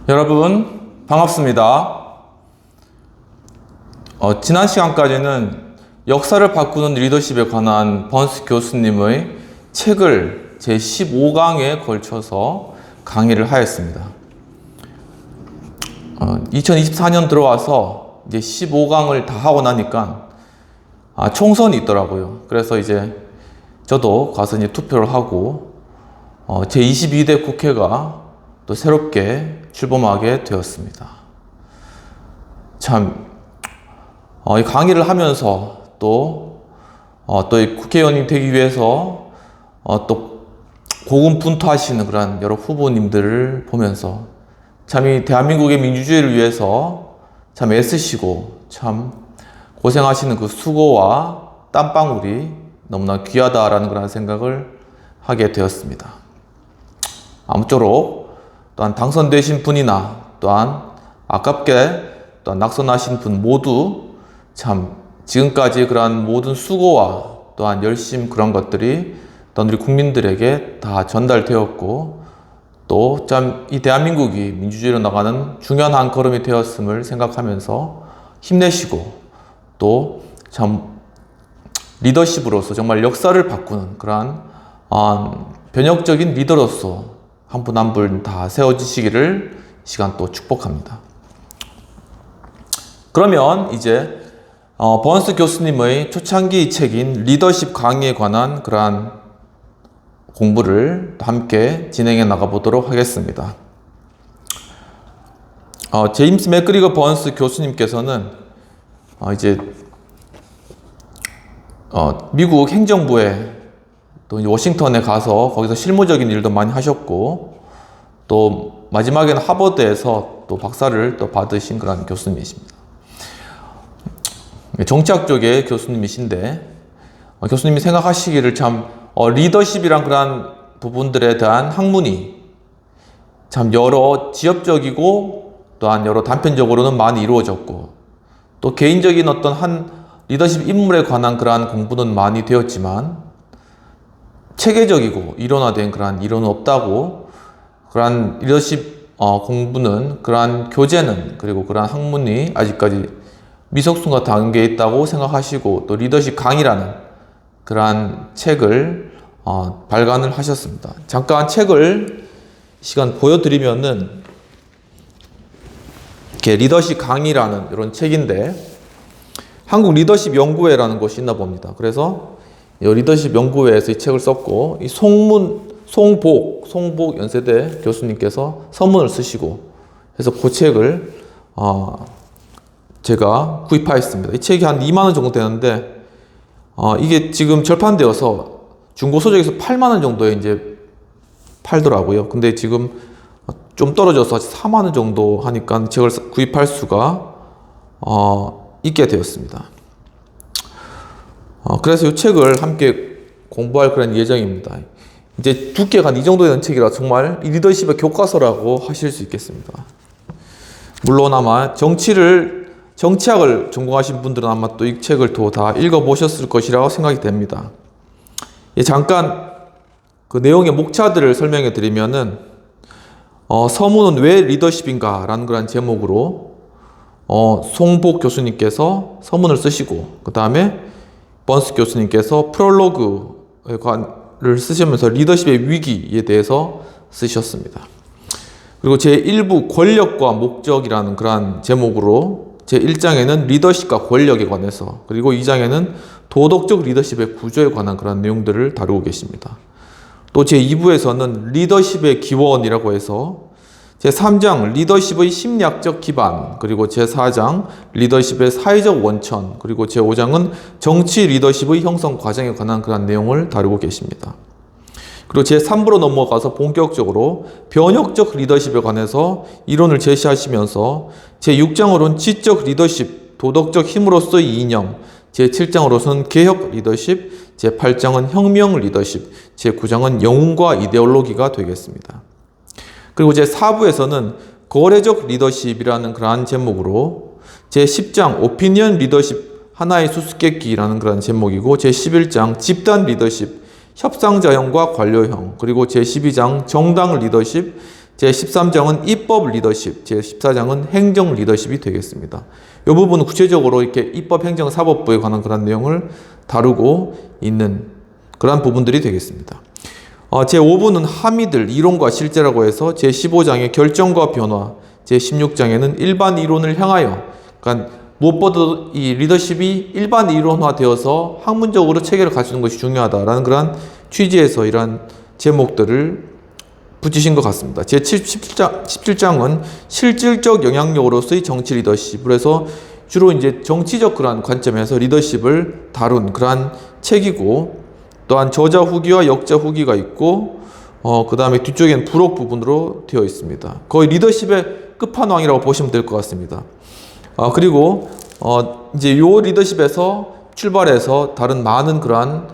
여러분 반갑습니다. 지난 시간까지는 역사를 바꾸는 리더십에 관한 번스 교수님의 책을 제15강에 걸쳐서 강의를 하였습니다. 2024년 들어와서 이제 15강을 다 하고 나니까 총선이 있더라고요. 그래서 이제 저도 가서 이제 투표를 하고 제22대 국회가 또 새롭게 출범하게 되었습니다. 참, 이 강의를 하면서 또 이 국회의원이 되기 위해서 또 고군분투하시는 그런 여러 후보님들을 보면서 참 이 대한민국의 민주주의를 위해서 참 애쓰시고 참 고생하시는 그 수고와 땀방울이 너무나 귀하다라는 그런 생각을 하게 되었습니다. 아무쪼록 또한 당선되신 분이나 또한 아깝게 또한 낙선하신 분 모두 참 지금까지 그러한 모든 수고와 또한 열심 그런 것들이 또한 우리 국민들에게 다 전달되었고 또 참 이 대한민국이 민주주의로 나가는 중요한 한 걸음이 되었음을 생각하면서 힘내시고 또 참 리더십으로서 정말 역사를 바꾸는 그러한 변혁적인 리더로서 한 분 한 분 다 세워지시기를 시간 또 축복합니다. 그러면 이제 번스 교수님의 초창기 책인 리더십 강의에 관한 그러한 공부를 함께 진행해 나가 보도록 하겠습니다. 제임스 맥그리거 번스 교수님께서는 이제 미국 행정부에 또 워싱턴에 가서 거기서 실무적인 일도 많이 하셨고 또 마지막에는 하버드에서 또 박사를 또 받으신 그런 교수님이십니다. 정치학 쪽의 교수님이신데 교수님이 생각하시기를 참 리더십이란 그런 부분들에 대한 학문이 참 여러 지엽적이고 또한 여러 단편적으로는 많이 이루어졌고 또 개인적인 어떤 한 리더십 인물에 관한 그러한 공부는 많이 되었지만 체계적이고 이론화된 그러한 이론은 없다고 그러한 리더십 공부는 그러한 교재는 그리고 그러한 학문이 아직까지 미석순과 단계에 있다고 생각하시고 또 리더십 강의라는 그러한 책을 발간을 하셨습니다. 잠깐 책을 시간 보여드리면은 이렇게 리더십 강의라는 이런 책인데 한국 리더십 연구회라는 곳이 있나 봅니다. 그래서 이 리더십 연구회에서 이 책을 썼고 이 송복 연세대 교수님께서 서문을 쓰시고 그래서 그 책을 제가 구입하였습니다. 이 책이 한 2만 원 정도 되는데 이게 지금 절판되어서 중고 서적에서 8만 원 정도에 이제 팔더라고요. 근데 지금 좀 떨어져서 4만 원 정도 하니까 책을 구입할 수가 있게 되었습니다. 그래서 이 책을 함께 공부할 그런 예정입니다. 이제 두께가 한 이 정도 되는 책이라 정말 리더십의 교과서라고 하실 수 있겠습니다. 물론 아마 정치학을 전공하신 분들은 아마 또 이 책을 또 다 읽어보셨을 것이라고 생각이 됩니다. 잠깐 그 내용의 목차들을 설명해 드리면은 서문은 왜 리더십인가 라는 그런 제목으로 송복 교수님께서 서문을 쓰시고 그 다음에 번스 교수님께서 프롤로그를 쓰시면서 리더십의 위기에 대해서 쓰셨습니다. 그리고 제1부 권력과 목적이라는 그러한 제목으로 제1장에는 리더십과 권력에 관해서 그리고 2장에는 도덕적 리더십의 구조에 관한 그런 내용들을 다루고 계십니다. 또 제2부에서는 리더십의 기원이라고 해서 제3장 리더십의 심리학적 기반 그리고 제4장 리더십의 사회적 원천 그리고 제5장은 정치 리더십의 형성 과정에 관한 그런 내용을 다루고 계십니다. 그리고 제3부로 넘어가서 본격적으로 변혁적 리더십에 관해서 이론을 제시하시면서 제6장으로는 지적 리더십, 도덕적 힘으로서의 이념, 제7장으로서는 개혁 리더십, 제8장은 혁명 리더십, 제9장은 영웅과 이데올로기가 되겠습니다. 그리고 제4부에서는 거래적 리더십이라는 그러한 제목으로 제10장 오피니언 리더십 하나의 수수께끼라는 그런 제목이고 제11장 집단 리더십 협상자형과 관료형 그리고 제12장 정당 리더십 제13장은 입법 리더십, 제14장은 행정 리더십이 되겠습니다. 이 부분은 구체적으로 이렇게 입법 행정 사법부에 관한 그런 내용을 다루고 있는 그런 부분들이 되겠습니다. 제5부는 함의들, 이론과 실제라고 해서 제15장의 결정과 변화, 제16장에는 일반 이론을 향하여, 그러니까 무엇보다도 이 리더십이 일반 이론화되어서 학문적으로 체계를 갖추는 것이 중요하다라는 그런 취지에서 이러한 제목들을 붙이신 것 같습니다. 제17장은 실질적 영향력으로서의 정치 리더십, 그래서 주로 이제 정치적 그러한 관점에서 리더십을 다룬 그러한 책이고, 또한 저자 후기와 역자 후기가 있고, 그 다음에 뒤쪽에는 부록 부분으로 되어 있습니다. 거의 리더십의 끝판왕이라고 보시면 될 것 같습니다. 그리고 이제 요 리더십에서 출발해서 다른 많은 그러한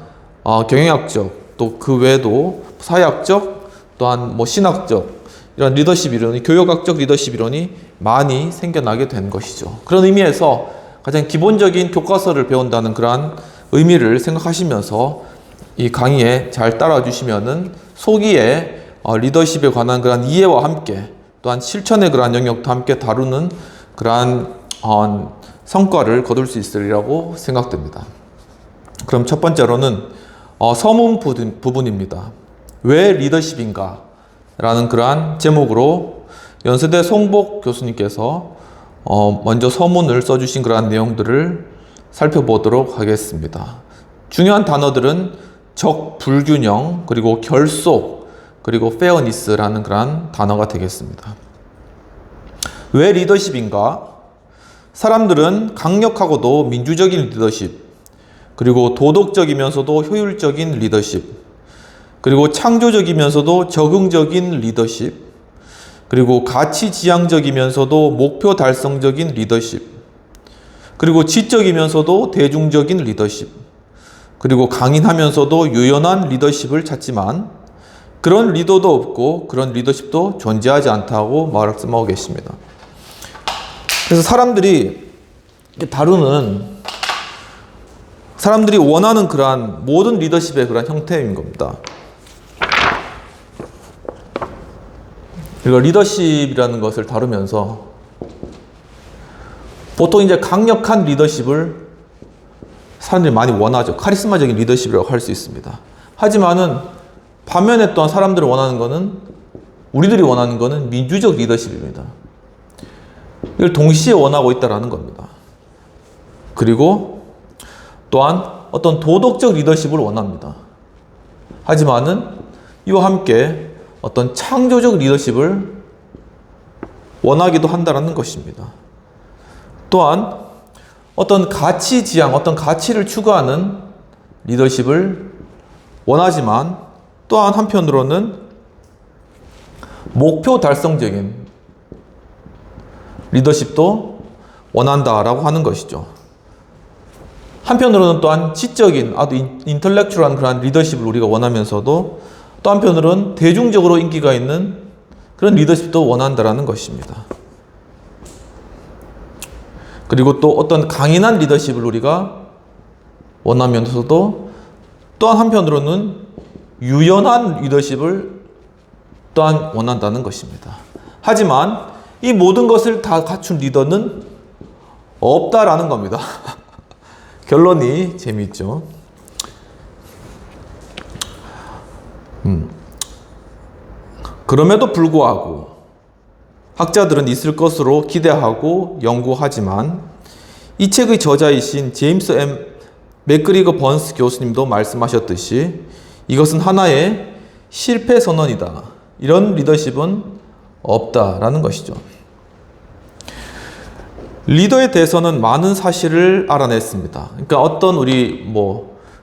경영학적, 또 그 외에도 사회학적, 또한 뭐 신학적 이런 리더십 이론이, 교육학적 리더십 이론이 많이 생겨나게 된 것이죠. 그런 의미에서 가장 기본적인 교과서를 배운다는 그러한 의미를 생각하시면서 이 강의에 잘 따라와 주시면은 소기에 리더십에 관한 그러한 이해와 함께, 또한 실천의 그러한 영역도 함께 다루는 그러한 성과를 거둘 수 있으리라고 생각됩니다. 그럼 첫 번째로는 서문 부분입니다. 왜 리더십인가? 라는 그러한 제목으로 연세대 송복 교수님께서 먼저 서문을 써주신 그러한 내용들을 살펴보도록 하겠습니다. 중요한 단어들은 적불균형, 그리고 결속, 그리고 페어니스라는 그러한 단어가 되겠습니다. 왜 리더십인가? 사람들은 강력하고도 민주적인 리더십, 그리고 도덕적이면서도 효율적인 리더십, 그리고 창조적이면서도 적응적인 리더십, 그리고 가치지향적이면서도 목표 달성적인 리더십, 그리고 지적이면서도 대중적인 리더십, 그리고 강인하면서도 유연한 리더십을 찾지만 그런 리더도 없고 그런 리더십도 존재하지 않다고 말씀하고 계십니다. 그래서 사람들이 원하는 그러한 모든 리더십의 그러한 형태인 겁니다. 그리고 리더십이라는 것을 다루면서 보통 이제 강력한 리더십을 사람들이 많이 원하죠. 카리스마적인 리더십이라고 할 수 있습니다. 하지만은 반면에 또한 사람들이 원하는 것은, 우리들이 원하는 것은 민주적 리더십입니다. 이걸 동시에 원하고 있다는 겁니다. 그리고 또한 어떤 도덕적 리더십을 원합니다. 하지만은 이와 함께 어떤 창조적 리더십을 원하기도 한다는 것입니다. 또한 어떤 가치 지향, 어떤 가치를 추구하는 리더십을 원하지만 또한 한편으로는 목표 달성적인 리더십도 원한다라고 하는 것이죠. 한편으로는 또한 지적인, 아주 인텔렉츄얼한 그런 리더십을 우리가 원하면서도 또 한편으로는 대중적으로 인기가 있는 그런 리더십도 원한다라는 것입니다. 그리고 또 어떤 강인한 리더십을 우리가 원하면서도 또한 한편으로는 유연한 리더십을 또한 원한다는 것입니다. 하지만 이 모든 것을 다 갖춘 리더는 없다라는 겁니다. 결론이 재미있죠. 그럼에도 불구하고 학자들은 있을 것으로 기대하고 연구하지만 이 책의 저자이신 제임스 M. 맥그리거 번스 교수님도 말씀하셨듯이 이것은 하나의 실패 선언이다. 이런 리더십은 없다라는 것이죠. 리더에 대해서는 많은 사실을 알아냈습니다. 그러니까 어떤 우리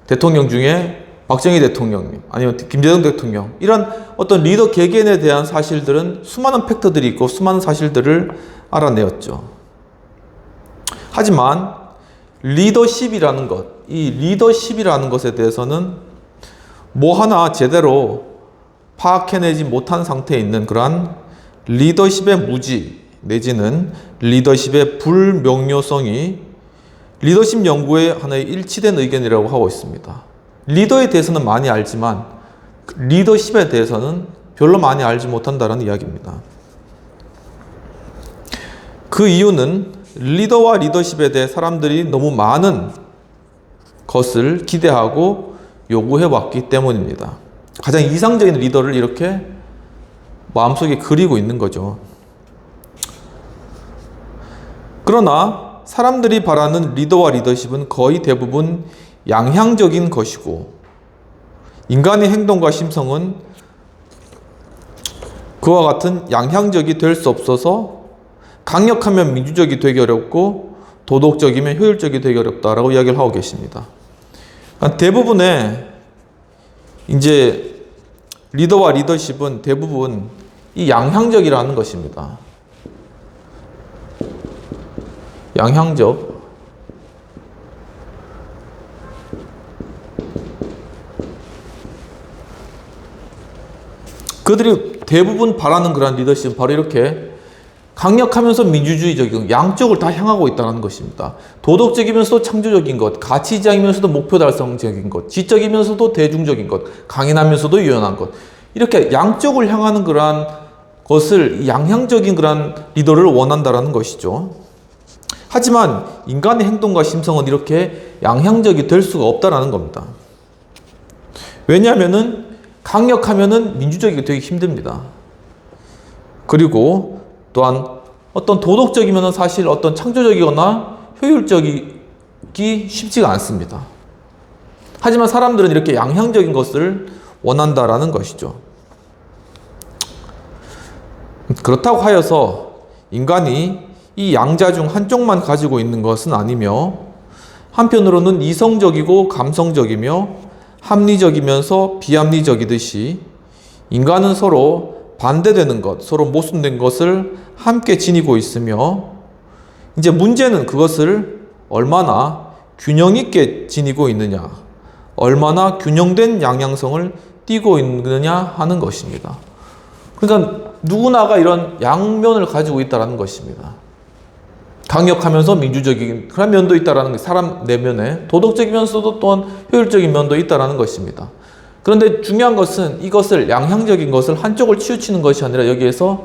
대통령 중에 박정희 대통령님, 아니면 김대중 대통령, 이런 어떤 리더 개개인에 대한 사실들은 수많은 팩트들이 있고 수많은 사실들을 알아내었죠. 하지만 리더십이라는 것, 이 리더십이라는 것에 대해서는 뭐 하나 제대로 파악해내지 못한 상태에 있는 그러한 리더십의 무지 내지는 리더십의 불명료성이 리더십 연구의 하나의 일치된 의견이라고 하고 있습니다. 리더에 대해서는 많이 알지만 리더십에 대해서는 별로 많이 알지 못한다는 이야기입니다. 그 이유는 리더와 리더십에 대해 사람들이 너무 많은 것을 기대하고 요구해 왔기 때문입니다. 가장 이상적인 리더를 이렇게 마음속에 그리고 있는 거죠. 그러나 사람들이 바라는 리더와 리더십은 거의 대부분 양향적인 것이고, 인간의 행동과 심성은 그와 같은 양향적이 될 수 없어서 강력하면 민주적이 되기 어렵고 도덕적이면 효율적이 되기 어렵다라고 이야기를 하고 계십니다. 대부분의 이제 리더와 리더십은 대부분 이 양향적이라는 것입니다. 양향적. 그들이 대부분 바라는 그런 리더십은 바로 이렇게 강력하면서 민주주의적인 양쪽을 다 향하고 있다는 것입니다. 도덕적이면서도 창조적인 것, 가치지향이면서도 목표 달성적인 것, 지적이면서도 대중적인 것, 강인하면서도 유연한 것, 이렇게 양쪽을 향하는 그러한 것을 양향적인 그러한 리더를 원한다라는 것이죠. 하지만 인간의 행동과 심성은 이렇게 양향적이 될 수가 없다라는 겁니다. 왜냐하면은 강력하면은 민주적이 되기 힘듭니다. 그리고 또한 어떤 도덕적이면 사실 어떤 창조적이거나 효율적이기 쉽지가 않습니다. 하지만 사람들은 이렇게 양향적인 것을 원한다라는 것이죠. 그렇다고 하여서 인간이 이 양자 중 한쪽만 가지고 있는 것은 아니며, 한편으로는 이성적이고 감성적이며 합리적이면서 비합리적이듯이 인간은 서로 반대되는 것, 서로 모순된 것을 함께 지니고 있으며, 이제 문제는 그것을 얼마나 균형 있게 지니고 있느냐, 얼마나 균형된 양양성을 띠고 있느냐 하는 것입니다. 그러니까 누구나가 이런 양면을 가지고 있다는 것입니다. 강력하면서 민주적인 그런 면도 있다는 게 사람 내면에, 도덕적이면서도 또한 효율적인 면도 있다는 것입니다. 그런데 중요한 것은 이것을 양향적인 것을 한쪽을 치우치는 것이 아니라 여기에서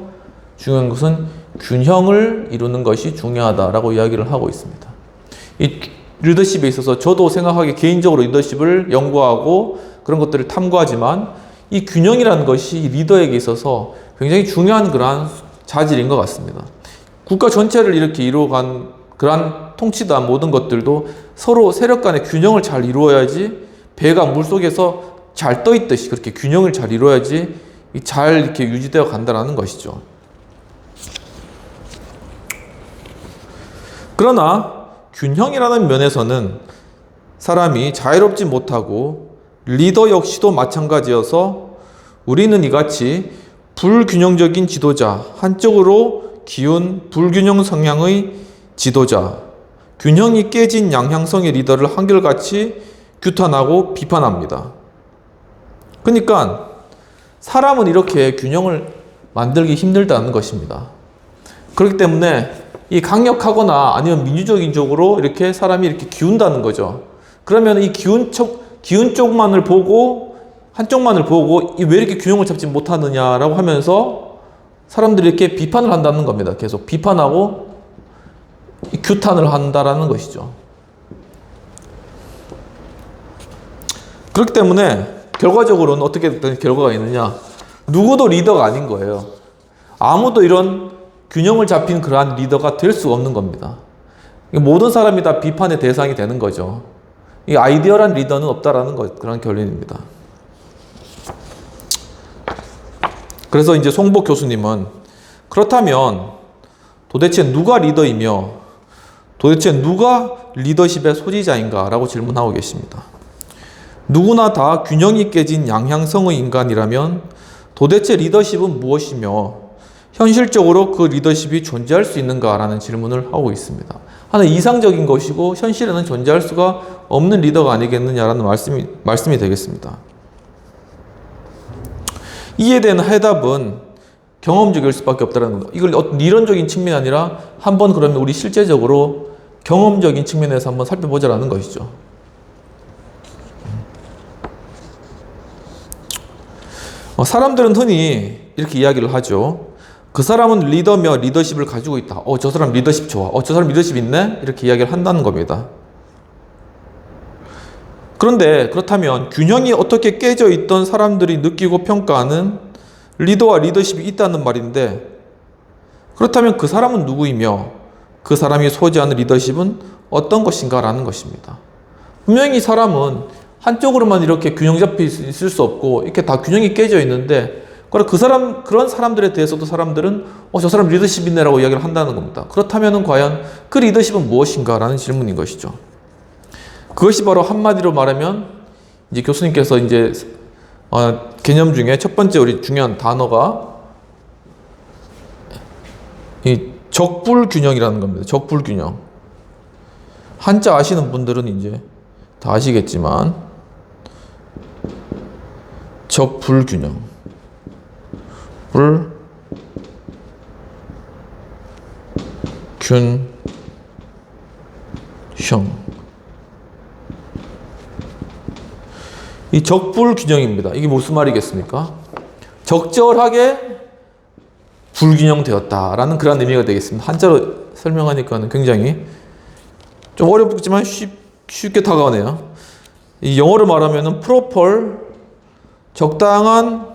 중요한 것은 균형을 이루는 것이 중요하다라고 이야기를 하고 있습니다. 이 리더십에 있어서 저도 생각하기에 개인적으로 리더십을 연구하고 그런 것들을 탐구하지만 이 균형이라는 것이 리더에게 있어서 굉장히 중요한 그러한 자질인 것 같습니다. 국가 전체를 이렇게 이루어간 그러한 통치다 모든 것들도 서로 세력 간의 균형을 잘 이루어야지, 배가 물속에서 잘 떠 있듯이 그렇게 균형을 잘 이루어야지 잘 이렇게 유지되어 간다는 것이죠. 그러나 균형이라는 면에서는 사람이 자유롭지 못하고 리더 역시도 마찬가지여서 우리는 이같이 불균형적인 지도자, 한쪽으로 기운 불균형 성향의 지도자, 균형이 깨진 양향성의 리더를 한결같이 규탄하고 비판합니다. 그러니까 사람은 이렇게 균형을 만들기 힘들다는 것입니다. 그렇기 때문에 이 강력하거나 아니면 민주적인 쪽으로 이렇게 사람이 이렇게 기운다는 거죠. 그러면 이 기운 쪽만을 보고, 한쪽만을 보고 왜 이렇게 균형을 잡지 못하느냐라고 하면서 사람들이 이렇게 비판을 한다는 겁니다. 계속 비판하고 규탄을 한다라는 것이죠. 그렇기 때문에 결과적으로는 어떻게 된 결과가 있느냐? 누구도 리더가 아닌 거예요. 아무도 이런 균형을 잡힌 그러한 리더가 될 수 없는 겁니다. 모든 사람이 다 비판의 대상이 되는 거죠. 이 아이디어란 리더는 없다라는 그런 결론입니다. 그래서 이제 송복 교수님은 그렇다면 도대체 누가 리더이며 도대체 누가 리더십의 소지자인가 라고 질문하고 계십니다. 누구나 다 균형이 깨진 양향성의 인간이라면 도대체 리더십은 무엇이며 현실적으로 그 리더십이 존재할 수 있는가라는 질문을 하고 있습니다. 하나 이상적인 것이고 현실에는 존재할 수가 없는 리더가 아니겠느냐라는 말씀이 되겠습니다. 이에 대한 해답은 경험적일 수밖에 없다는 겁니다. 이걸 어떤 이론적인 측면이 아니라 한번 그러면 우리 실제적으로 경험적인 측면에서 한번 살펴보자라는 것이죠. 사람들은 흔히 이렇게 이야기를 하죠. 그 사람은 리더며 리더십을 가지고 있다. 저 사람 리더십 좋아. 저 사람 리더십 있네? 이렇게 이야기를 한다는 겁니다. 그런데 그렇다면 균형이 어떻게 깨져 있던 사람들이 느끼고 평가하는 리더와 리더십이 있다는 말인데, 그렇다면 그 사람은 누구이며 그 사람이 소지하는 리더십은 어떤 것인가 라는 것입니다. 분명히 사람은 한쪽으로만 이렇게 균형 잡혀 있을 수 없고 이렇게 다 균형이 깨져 있는데, 그런 사람들에 대해서도 사람들은 저 사람 리더십 있네라고 이야기를 한다는 겁니다. 그렇다면 과연 그 리더십은 무엇인가 라는 질문인 것이죠. 그것이 바로 한마디로 말하면 이제 교수님께서 이제 개념 중에 첫 번째 우리 중요한 단어가 이 적불균형이라는 겁니다. 적불균형. 한자 아시는 분들은 이제 다 아시겠지만 적불균형. 불균형. 이 적불균형입니다. 이게 무슨 말이겠습니까? 적절하게 불균형되었다라는 그런 의미가 되겠습니다. 한자로 설명하니까는 굉장히 좀 어렵지만 쉽게 다가오네요. 이 영어로 말하면은 proper, 적당한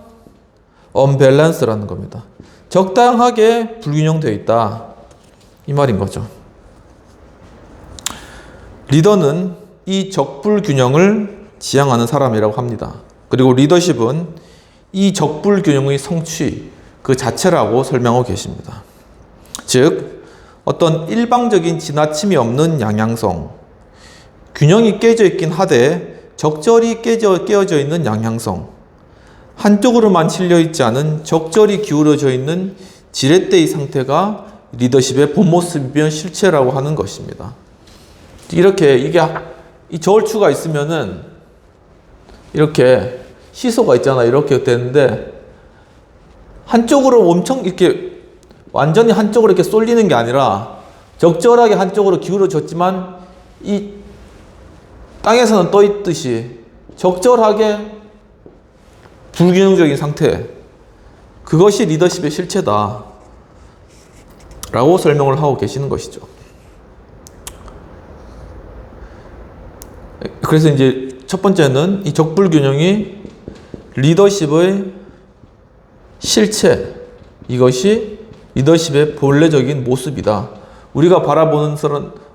unbalance라는 겁니다. 적당하게 불균형되어 있다, 이 말인 거죠. 리더는 이 적불균형을 지향하는 사람이라고 합니다. 그리고 리더십은 이 적불균형의 성취 그 자체라고 설명하고 계십니다. 즉 어떤 일방적인 지나침이 없는 양향성, 균형이 깨져 있긴 하되 적절히 깨어져 있는 양향성, 한쪽으로만 찔려 있지 않은 적절히 기울어져 있는 지렛대의 상태가 리더십의 본 모습이면 실체라고 하는 것입니다. 이렇게 이 저울추가 있으면은 이렇게 시소가 있잖아. 이렇게 되는데 한쪽으로 엄청 이렇게 완전히 한쪽으로 이렇게 쏠리는 게 아니라 적절하게 한쪽으로 기울어졌지만 이 땅에서는 떠 있듯이 적절하게 불균형적인 상태, 그것이 리더십의 실체다 라고 설명을 하고 계시는 것이죠. 그래서 이제 첫 번째는 이 적불균형이 리더십의 실체, 이것이 리더십의 본래적인 모습이다. 우리가 바라보는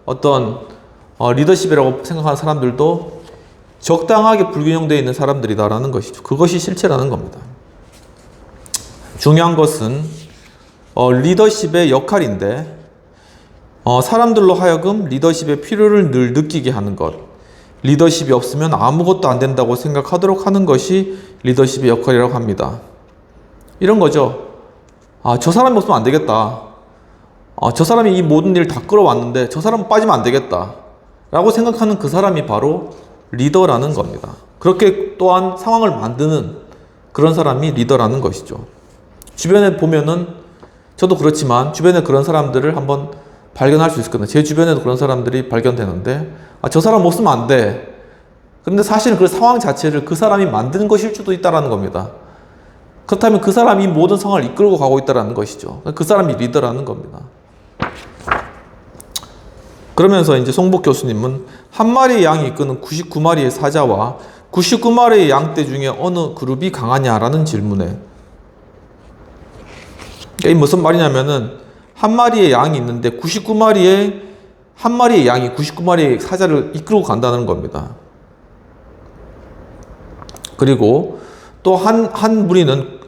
어떤 리더십이라고 생각하는 사람들도 적당하게 불균형되어 있는 사람들이다라는 것이죠. 그것이 실체라는 겁니다. 중요한 것은 리더십의 역할인데, 사람들로 하여금 리더십의 필요를 늘 느끼게 하는 것, 리더십이 없으면 아무것도 안 된다고 생각하도록 하는 것이 리더십의 역할이라고 합니다. 이런 거죠. 저 사람이 없으면 안 되겠다. 저 사람이 이 모든 일을 다 끌어왔는데 저 사람 빠지면 안 되겠다 라고 생각하는 그 사람이 바로 리더라는 겁니다. 그렇게 또한 상황을 만드는 그런 사람이 리더라는 것이죠. 주변에 보면은, 저도 그렇지만 주변에 그런 사람들을 한번 발견할 수 있을 겁니다. 제 주변에도 그런 사람들이 발견되는데, 저 사람 없으면 안 돼. 그런데 사실은 그 상황 자체를 그 사람이 만든 것일 수도 있다는 겁니다. 그렇다면 그 사람이 모든 상황을 이끌고 가고 있다는 것이죠. 그 사람이 리더라는 겁니다. 그러면서 이제 송복 교수님은 한 마리의 양이 이끄는 99마리의 사자와 99마리의 양떼 중에 어느 그룹이 강하냐라는 질문에, 이게 무슨 말이냐면은 한 마리의 양이 있는데 한 마리의 양이 99마리의 사자를 이끌고 간다는 겁니다. 그리고 또 한 무리는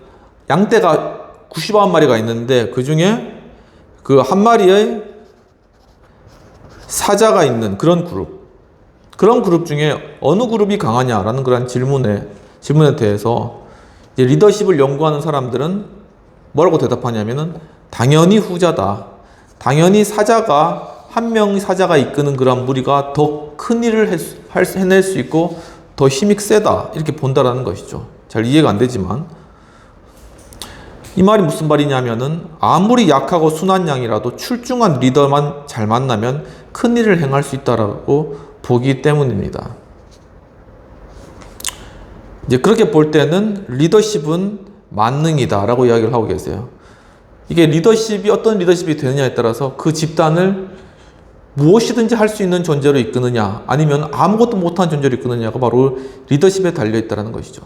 양떼가 99마리가 있는데 그 중에 그 한 마리의 사자가 있는 그런 그룹 중에 어느 그룹이 강하냐라는 그런 질문에 대해서 이제 리더십을 연구하는 사람들은 뭐라고 대답하냐면은 당연히 후자다. 당연히 한 명의 사자가 이끄는 그런 무리가 더 큰 일을 해낼 수 있고 더 힘이 세다, 이렇게 본다라는 것이죠. 잘 이해가 안 되지만 이 말이 무슨 말이냐면은 아무리 약하고 순한 양이라도 출중한 리더만 잘 만나면 큰 일을 행할 수 있다라고 보기 때문입니다. 이제 그렇게 볼 때는 리더십은 만능이다라고 이야기를 하고 계세요. 이게 리더십이 어떤 리더십이 되느냐에 따라서 그 집단을 무엇이든지 할 수 있는 존재로 이끄느냐 아니면 아무것도 못하는 존재로 이끄느냐가 바로 리더십에 달려있다는 것이죠.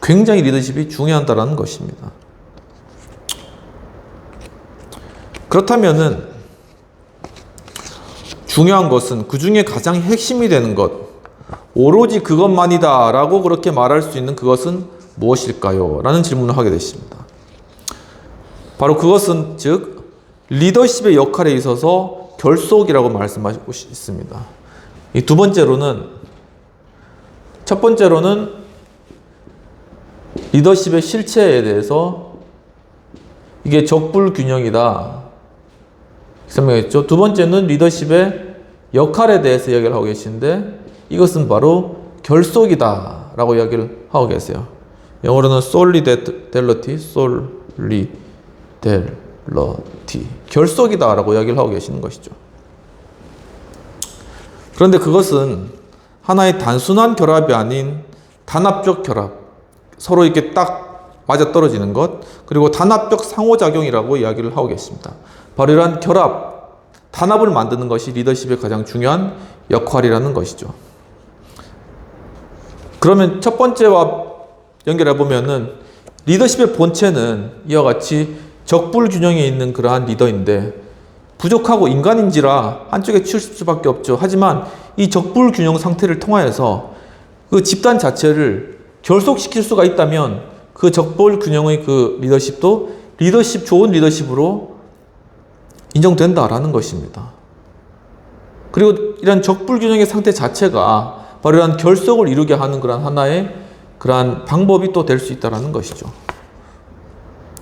굉장히 리더십이 중요하다는 것입니다. 그렇다면은 중요한 것은 그 중에 가장 핵심이 되는 것, 오로지 그것만이다 라고 그렇게 말할 수 있는 그것은 무엇일까요? 라는 질문을 하게 되십니다. 바로 그것은 즉 리더십의 역할에 있어서 결속이라고 말씀하시고 있습니다. 이 두 번째로는, 첫 번째로는 리더십의 실체에 대해서 이게 적불균형이다 설명했죠. 두 번째는 리더십의 역할에 대해서 이야기를 하고 계시는데 이것은 바로 결속이다 라고 이야기를 하고 계세요. 영어로는 solidarity, 결속이다 라고 이야기를 하고 계시는 것이죠. 그런데 그것은 하나의 단순한 결합이 아닌 단합적 결합, 서로 이렇게 딱 맞아떨어지는 것, 그리고 단합적 상호작용이라고 이야기를 하고 계십니다. 바로 이러한 결합, 단합을 만드는 것이 리더십의 가장 중요한 역할이라는 것이죠. 그러면 첫 번째와 연결해 보면은 리더십의 본체는 이와 같이 적불균형에 있는 그러한 리더인데 부족하고 인간인지라 한쪽에 치우칠 수밖에 없죠. 하지만 이 적불균형 상태를 통하여서 그 집단 자체를 결속시킬 수가 있다면 그 적불균형의 그 리더십도 좋은 리더십으로 인정된다라는 것입니다. 그리고 이런 적불균형의 상태 자체가 바로 이런 결속을 이루게 하는 그런 하나의 그러한 방법이 또 될 수 있다는 것이죠.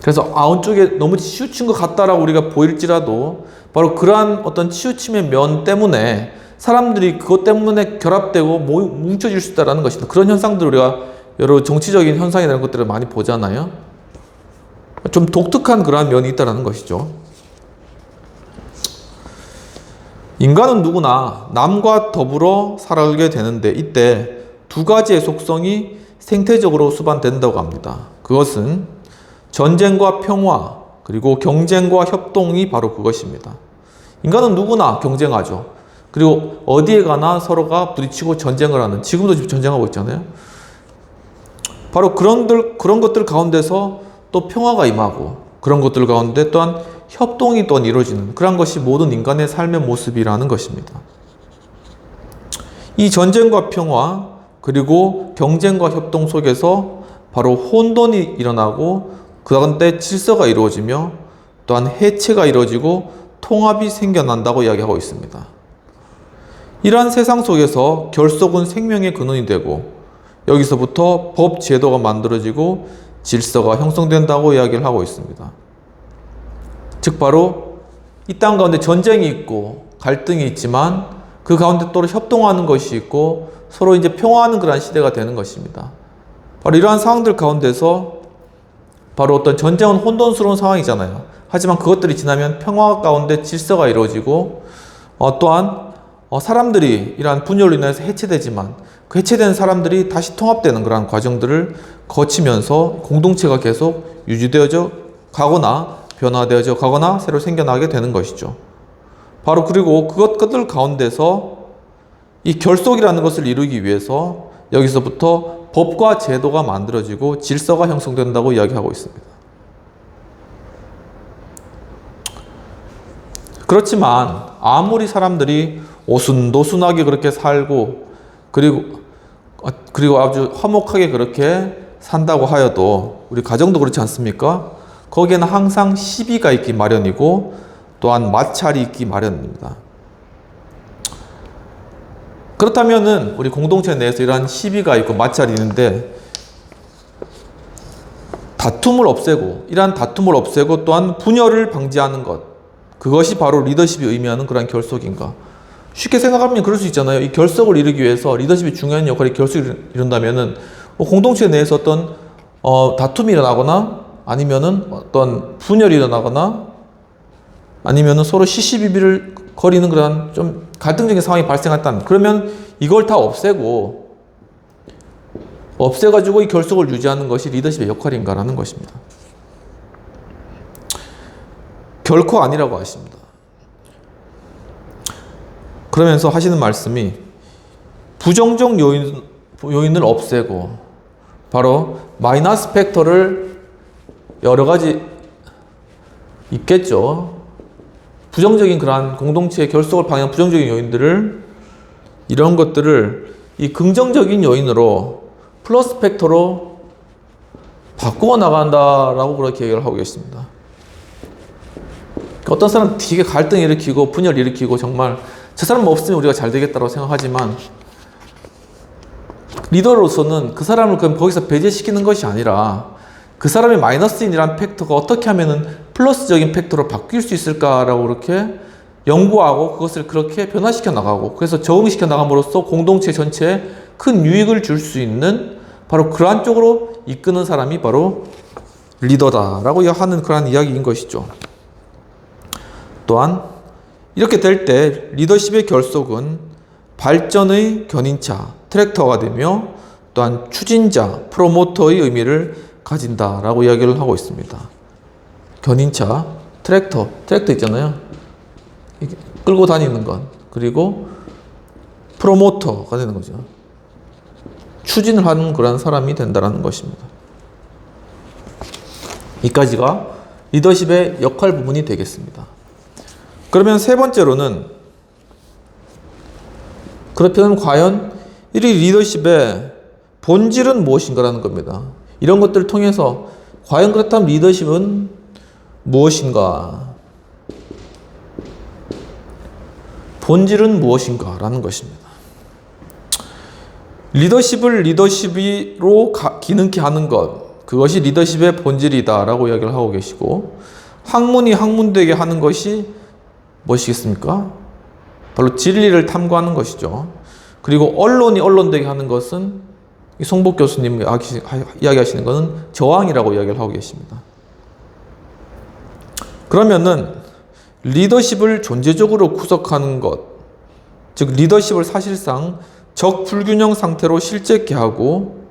그래서 한쪽에 너무 치우친 것 같다라고 우리가 보일지라도 바로 그러한 어떤 치우침의 면 때문에 사람들이 그것 때문에 결합되고 뭉쳐질 수 있다는 것입니다. 그런 현상들을 우리가 여러 정치적인 현상이나 이런 것들을 많이 보잖아요. 좀 독특한 그러한 면이 있다는 것이죠. 인간은 누구나 남과 더불어 살아가게 되는데 이때 두 가지의 속성이 생태적으로 수반된다고 합니다. 그것은 전쟁과 평화 그리고 경쟁과 협동이 바로 그것입니다. 인간은 누구나 경쟁하죠. 그리고 어디에 가나 서로가 부딪히고 전쟁을 하는, 지금도 지금 전쟁하고 있잖아요. 바로 그런 것들 가운데서 또 평화가 임하고 그런 것들 가운데 또한 협동이 또 이루어지는 그런 것이 모든 인간의 삶의 모습이라는 것입니다. 이 전쟁과 평화 그리고 경쟁과 협동 속에서 바로 혼돈이 일어나고 그 가운데 질서가 이루어지며 또한 해체가 이루어지고 통합이 생겨난다고 이야기하고 있습니다. 이러한 세상 속에서 결속은 생명의 근원이 되고 여기서부터 법 제도가 만들어지고 질서가 형성된다고 이야기를 하고 있습니다. 즉 바로 이 땅 가운데 전쟁이 있고 갈등이 있지만 그 가운데 또 협동하는 것이 있고 서로 이제 평화하는 그러한 시대가 되는 것입니다. 바로 이러한 상황들 가운데서 바로 어떤 전쟁은 혼돈스러운 상황이잖아요. 하지만 그것들이 지나면 평화 가운데 질서가 이루어지고 또한 사람들이 이러한 분열로 인해서 해체되지만 그 해체된 사람들이 다시 통합되는 그러한 과정들을 거치면서 공동체가 계속 유지되어져 가거나 변화되어져 가거나 새로 생겨나게 되는 것이죠. 바로 그리고 그것들 가운데서 이 결속이라는 것을 이루기 위해서 여기서부터 법과 제도가 만들어지고 질서가 형성된다고 이야기하고 있습니다. 그렇지만 아무리 사람들이 오순도순하게 그렇게 살고 그리고 아주 화목하게 그렇게 산다고 하여도 우리 가정도 그렇지 않습니까? 거기에는 항상 시비가 있기 마련이고 또한 마찰이 있기 마련입니다. 그렇다면은 우리 공동체 내에서 이러한 시비가 있고 마찰이 있는데 이러한 다툼을 없애고 또한 분열을 방지하는 것, 그것이 바로 리더십이 의미하는 그러한 결속인가? 쉽게 생각하면 그럴 수 있잖아요. 이 결속을 이루기 위해서 리더십이 중요한 역할이 결속을 이룬다면은 공동체 내에서 어떤 다툼이 일어나거나 아니면은 어떤 분열이 일어나거나 아니면은 서로 시시비비를 거리는 그런 좀 갈등적인 상황이 발생했다면 그러면 이걸 다 없애고 없애가지고 이 결속을 유지하는 것이 리더십의 역할인가라는 것입니다. 결코 아니라고 하십니다. 그러면서 하시는 말씀이 부정적 요인을 없애고 바로 마이너스 팩터를 여러 가지 있겠죠. 부정적인 그러한 공동체의 결속을 방해하는 부정적인 요인들을 이런 것들을 이 긍정적인 요인으로 플러스 팩터로 바꾸어 나간다라고 그렇게 얘기를 하고 계십니다. 어떤 사람은 되게 갈등 일으키고 분열 일으키고 정말 저 사람 없으면 우리가 잘 되겠다고 생각하지만 리더로서는 그 사람을 그럼 거기서 배제시키는 것이 아니라 그 사람의 마이너스인이라는 팩터가 어떻게 하면은 플러스적인 팩터로 바뀔 수 있을까라고 그렇게 연구하고 그것을 그렇게 변화시켜 나가고 그래서 적응시켜 나감으로써 공동체 전체에 큰 유익을 줄 수 있는 바로 그러한 쪽으로 이끄는 사람이 바로 리더다라고 하는 그러한 이야기인 것이죠. 또한 이렇게 될 때 리더십의 결속은 발전의 견인차, 트랙터가 되며 또한 추진자, 프로모터의 의미를 가진다라고 이야기를 하고 있습니다. 견인차, 트랙터 있잖아요. 끌고 다니는 것. 그리고 프로모터가 되는 거죠. 추진을 하는 그런 사람이 된다는 것입니다. 이까지가 리더십의 역할 부분이 되겠습니다. 그러면 세 번째로는 그렇다면 과연 이 리더십의 본질은 무엇인가라는 겁니다. 이런 것들을 통해서 과연 그렇다면 리더십은 무엇인가? 본질은 무엇인가라는 것입니다. 리더십을 리더십으로 기능케 하는 것, 그것이 리더십의 본질이다라고 이야기를 하고 계시고, 학문이 학문되게 하는 것이 무엇이겠습니까? 바로 진리를 탐구하는 것이죠. 그리고 언론이 언론되게 하는 것은 송복 교수님 이야기하시는 것은 저항이라고 이야기를 하고 계십니다. 그러면은 리더십을 존재적으로 구성하는 것, 즉 리더십을 사실상 적불균형 상태로 실제케 하고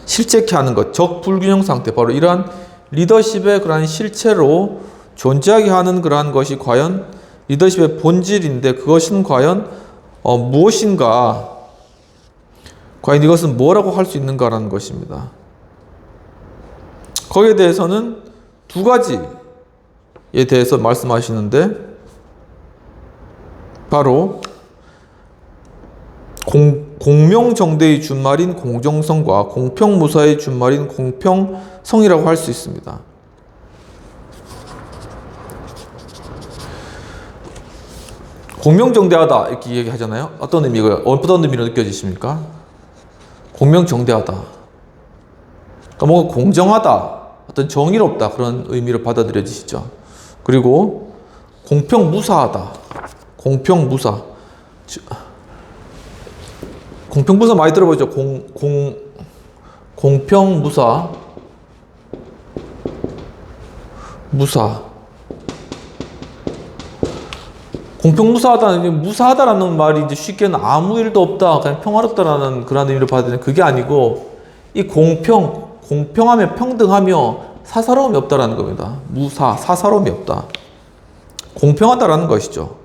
실제케 하는 것, 적불균형 상태, 바로 이러한 리더십의 그러한 실체로 존재하게 하는 그러한 것이 과연 리더십의 본질인데 그것은 과연 무엇인가? 과연 이것은 뭐라고 할 수 있는가라는 것입니다. 거기에 대해서는 두 가지에 대해서 말씀하시는데 바로 공명정대의 준말인 공정성과 공평무사의 준말인 공평성이라고 할 수 있습니다. 공명정대하다 이렇게 얘기하잖아요. 어떤 의미로 느껴지십니까? 공명정대하다. 그러니까 뭔가 공정하다, 어떤 정의롭다 그런 의미로 받아들여지시죠. 그리고 공평무사하다. 공평무사. 공평무사 많이 들어보죠. 공평무사. 무사. 공평무사하다는, 무사하다라는 말이 이제 쉽게는 아무 일도 없다, 그냥 평화롭다라는 그런 의미로 받아들이는 그게 아니고, 이 공평하며 평등하며 사사로움이 없다라는 겁니다. 사사로움이 없다. 공평하다라는 것이죠.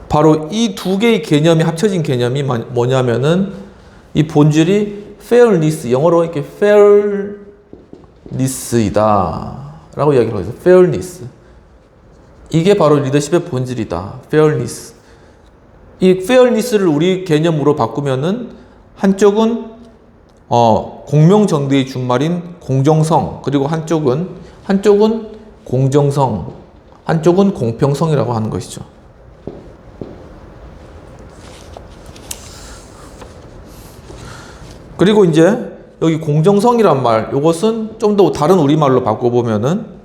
바로 이 두 개의 개념이 합쳐진 개념이 뭐냐면은 이 본질이 fairness, 영어로 이렇게 fairness이다 라고 이야기를 하죠. fairness. 이게 바로 리더십의 본질이다. fairness. 이 fairness를 우리 개념으로 바꾸면은 한쪽은 공명정대의 준말인 공정성, 그리고 한쪽은 공정성, 한쪽은 공평성이라고 하는 것이죠. 그리고 이제 여기 공정성이란 말, 이것은 좀 더 다른 우리말로 바꿔보면은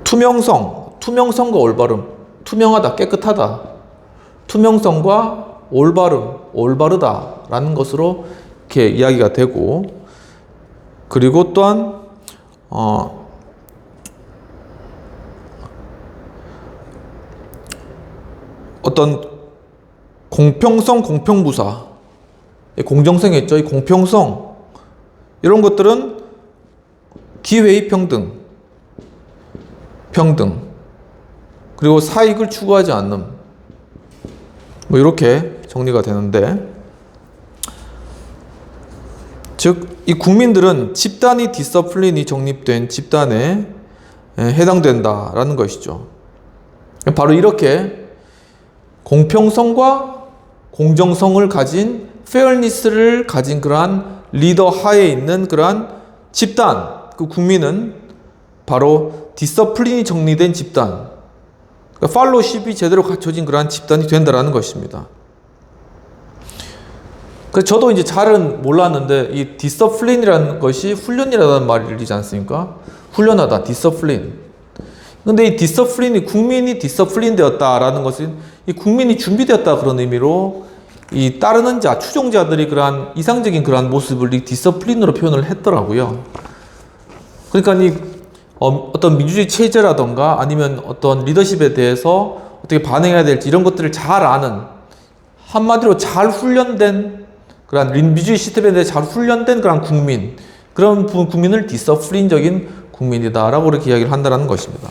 투명성과 올바름, 투명하다, 깨끗하다, 투명성과 올바르다라는 것으로 이렇게 이야기가 되고, 그리고 또한 어떤 공평성, 공평무사, 공정성이 있죠. 이 공평성, 이런 것들은 기회의 평등, 그리고 사익을 추구하지 않는, 뭐 이렇게 정리가 되는데, 즉 이 국민들은 집단이 디서플린이 정립된 집단에 해당된다라는 것이죠. 바로 이렇게 공평성과 공정성을 가진 페어니스를 가진 그러한 리더 하에 있는 그러한 집단, 그 국민은 바로 디서플린이 정리된 집단, 그러니까 팔로우십이 제대로 갖춰진 그러한 집단이 된다라는 것입니다. 그래서 저도 이제 잘은 몰랐는데 이 디서플린이라는 것이 훈련이라는 말이지 않습니까? 훈련하다, 디서플린. 근데 이 디서플린이 국민이 디서플린 되었다라는 것은 이 국민이 준비되었다 그런 의미로 이 따르는 자, 추종자들이 그러한 이상적인 그러한 모습을 이 디서플린으로 표현을 했더라고요. 그러니까 이 어떤 민주주의 체제라던가 아니면 어떤 리더십에 대해서 어떻게 반응해야 될지 이런 것들을 잘 아는, 한마디로 잘 훈련된 그런 민주주의 시스템에 대해 잘 훈련된 그런 국민, 그런 국민을 디서플린적인 국민이다라고 이렇게 이야기를 한다는 것입니다.